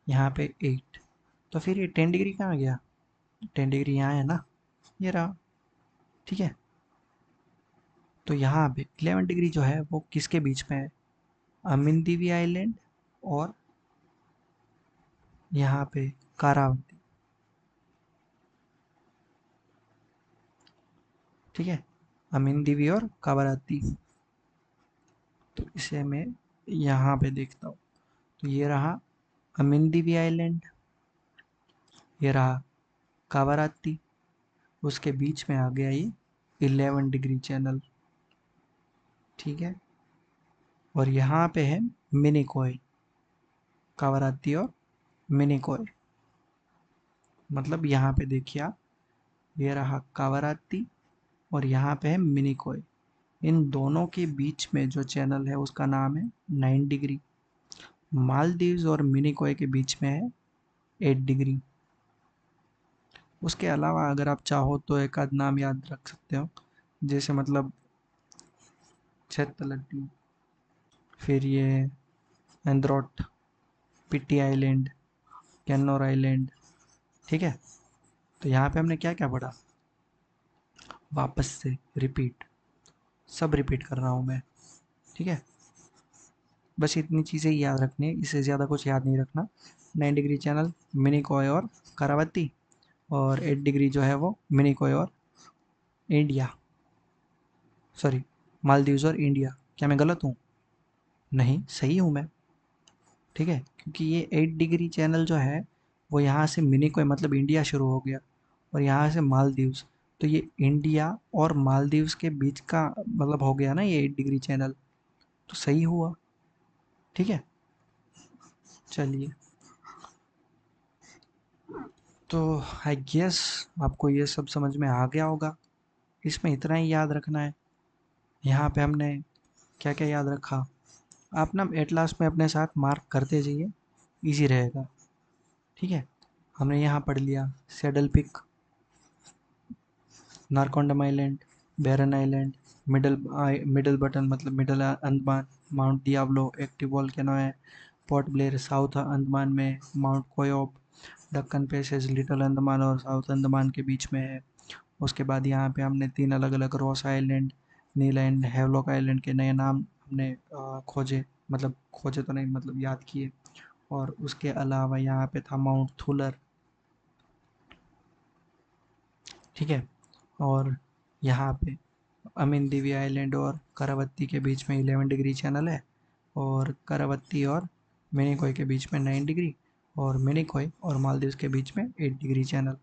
Speaker 1: यहाँ पे 8। तो फिर ये 10 डिग्री कहाँ गया? 10 डिग्री यहाँ है ना, ये रहा। ठीक है, तो यहाँ पे 11 डिग्री जो है वो किसके बीच में है? अमिनदीवी आइलैंड और यहाँ पे कारावती। ठीक है, अमिनदीवी और कावाराती। तो इसे मैं यहाँ पे देखता हूँ। तो ये रहा अमिनदीवी आइलैंड, ये रहा कावाराती, उसके बीच में आ गया ये 11 डिग्री चैनल। ठीक है, और यहाँ पे है मिनिकॉय, कावाराती और मिनिकॉय। मतलब यहाँ पे देखिए आप, ये रहा कावाराती और यहाँ पे है मिनिकॉय। इन दोनों के बीच में जो चैनल है उसका नाम है 9 डिग्री। मालदीव्स और मिनिकॉय के बीच में है 8 डिग्री। उसके अलावा अगर आप चाहो तो एक आध नाम याद रख सकते हो, जैसे मतलब छेतलट्टी, फिर ये एंड्रोट, पिट्टी आइलैंड, कैनोर आइलैंड। ठीक है, तो यहाँ पे हमने क्या क्या पढ़ा? वापस से रिपीट, सब रिपीट कर रहा हूँ मैं। ठीक है, बस इतनी चीज़ें ही याद रखनी है, इससे ज़्यादा कुछ याद नहीं रखना। 9 डिग्री चैनल मिनिकॉय और करावती, और 8 डिग्री जो है वो मिनिकॉय और इंडिया, सॉरी मालदीव्स और इंडिया। क्या मैं गलत हूँ? नहीं, सही हूँ मैं। ठीक है, क्योंकि ये 8 डिग्री चैनल जो है वो यहाँ से मिनिकॉय मतलब इंडिया शुरू हो गया, और यहाँ से मालदीव्स। तो ये इंडिया और मालदीव्स के बीच का मतलब हो गया ना ये 8 डिग्री चैनल, तो सही हुआ। ठीक है, चलिए, तो आई गेस आपको ये सब समझ में आ गया होगा। इसमें इतना ही याद रखना है। यहाँ पे हमने क्या क्या याद रखा, आप ना एटलास में अपने साथ मार्क करते जाइए, इजी रहेगा। ठीक है, हमने यहाँ पढ़ लिया saddle peak, Narcondam island, Barren island, middle button मतलब middle Andaman, mount Diablo active volcano है, पोर्ट ब्लेयर साउथ अंडमान में, mount Koyob, Duncan passage little Andaman और साउथ अंडमान के बीच में है। उसके बाद यहाँ पे हमने 3 अलग-अलग Ross island, Neil and Havelock island के नए नाम हमने खोजे, मतलब खोजे तो नहीं मतलब याद किए। और उसके अलावा यहाँ पे था माउंट थुलर। ठीक है, और यहाँ पे अमीन दीवी आइलैंड और करावत्ती के बीच में 11 डिग्री चैनल है, और करावत्ती और मिनिकॉय के बीच में 9 डिग्री, और मिनिकॉय और मालदीव्स के बीच में 8 डिग्री चैनल।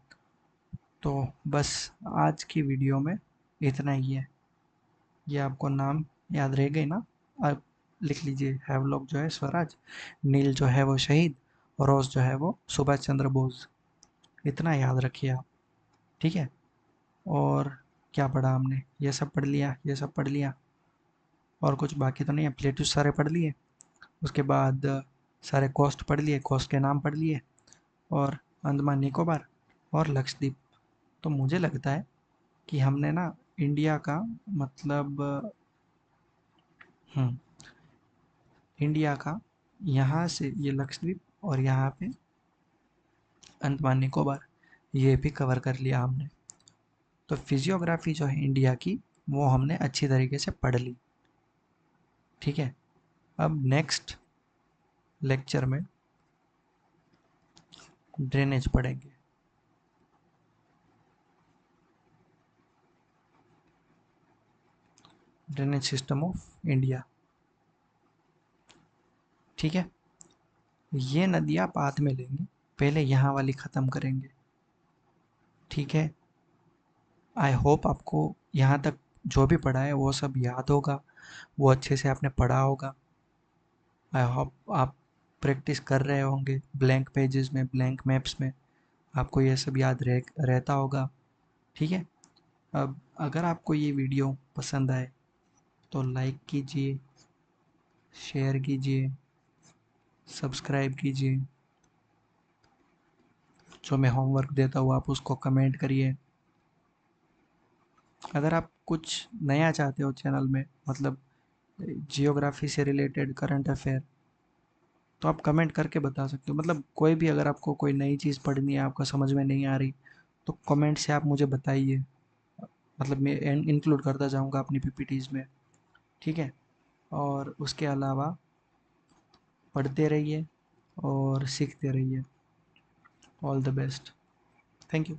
Speaker 1: तो बस आज की वीडियो में इतना ही है। ये आपको नाम याद रह गए ना? आप लिख लीजिए, हैवलॉक जो है स्वराज, नील जो है वो शहीद, और रोज जो है वो सुभाष चंद्र बोस। इतना याद रखिए आप। ठीक है, और क्या पढ़ा हमने? ये सब पढ़ लिया, ये सब पढ़ लिया, और कुछ बाकी तो नहीं है। प्लेटूस सारे पढ़ लिए, उसके बाद सारे कोस्ट पढ़ लिए, कोस्ट के नाम पढ़ लिए, और अंडमान निकोबार और लक्षद्वीप। तो मुझे लगता है कि हमने ना इंडिया का मतलब हम्म इंडिया का यहाँ से ये लक्षद्वीप और यहाँ पे अंडमान निकोबार, ये भी कवर कर लिया हमने। तो फिजियोग्राफी जो है इंडिया की, वो हमने अच्छी तरीके से पढ़ ली। ठीक है, अब नेक्स्ट लेक्चर में ड्रेनेज पढ़ेंगे। Drainage system of India. ठीक है, ये नदियाँ बाद में लेंगे, पहले यहाँ वाली ख़त्म करेंगे। ठीक है, आई होप आपको यहाँ तक जो भी पढ़ा है वो सब याद होगा, वो अच्छे से आपने पढ़ा होगा। आई होप आप प्रैक्टिस कर रहे होंगे, ब्लैंक पेजेस में, ब्लैंक मैप्स में आपको ये सब याद रहता होगा। ठीक है, अब अगर आपको ये वीडियो पसंद आए तो लाइक कीजिए, शेयर कीजिए, सब्सक्राइब कीजिए। जो मैं होमवर्क देता हूँ आप उसको कमेंट करिए। अगर आप कुछ नया चाहते हो चैनल में, मतलब जियोग्राफी से रिलेटेड करंट अफेयर, तो आप कमेंट करके बता सकते हो। मतलब कोई भी, अगर आपको कोई नई चीज़ पढ़नी है, आपको समझ में नहीं आ रही, तो कमेंट से आप मुझे बताइए। मतलब मैं इंक्लूड करता जाऊँगा अपनी पीपीटीज में। ठीक है, और उसके अलावा पढ़ते रहिए और सीखते रहिए। All the best. Thank you.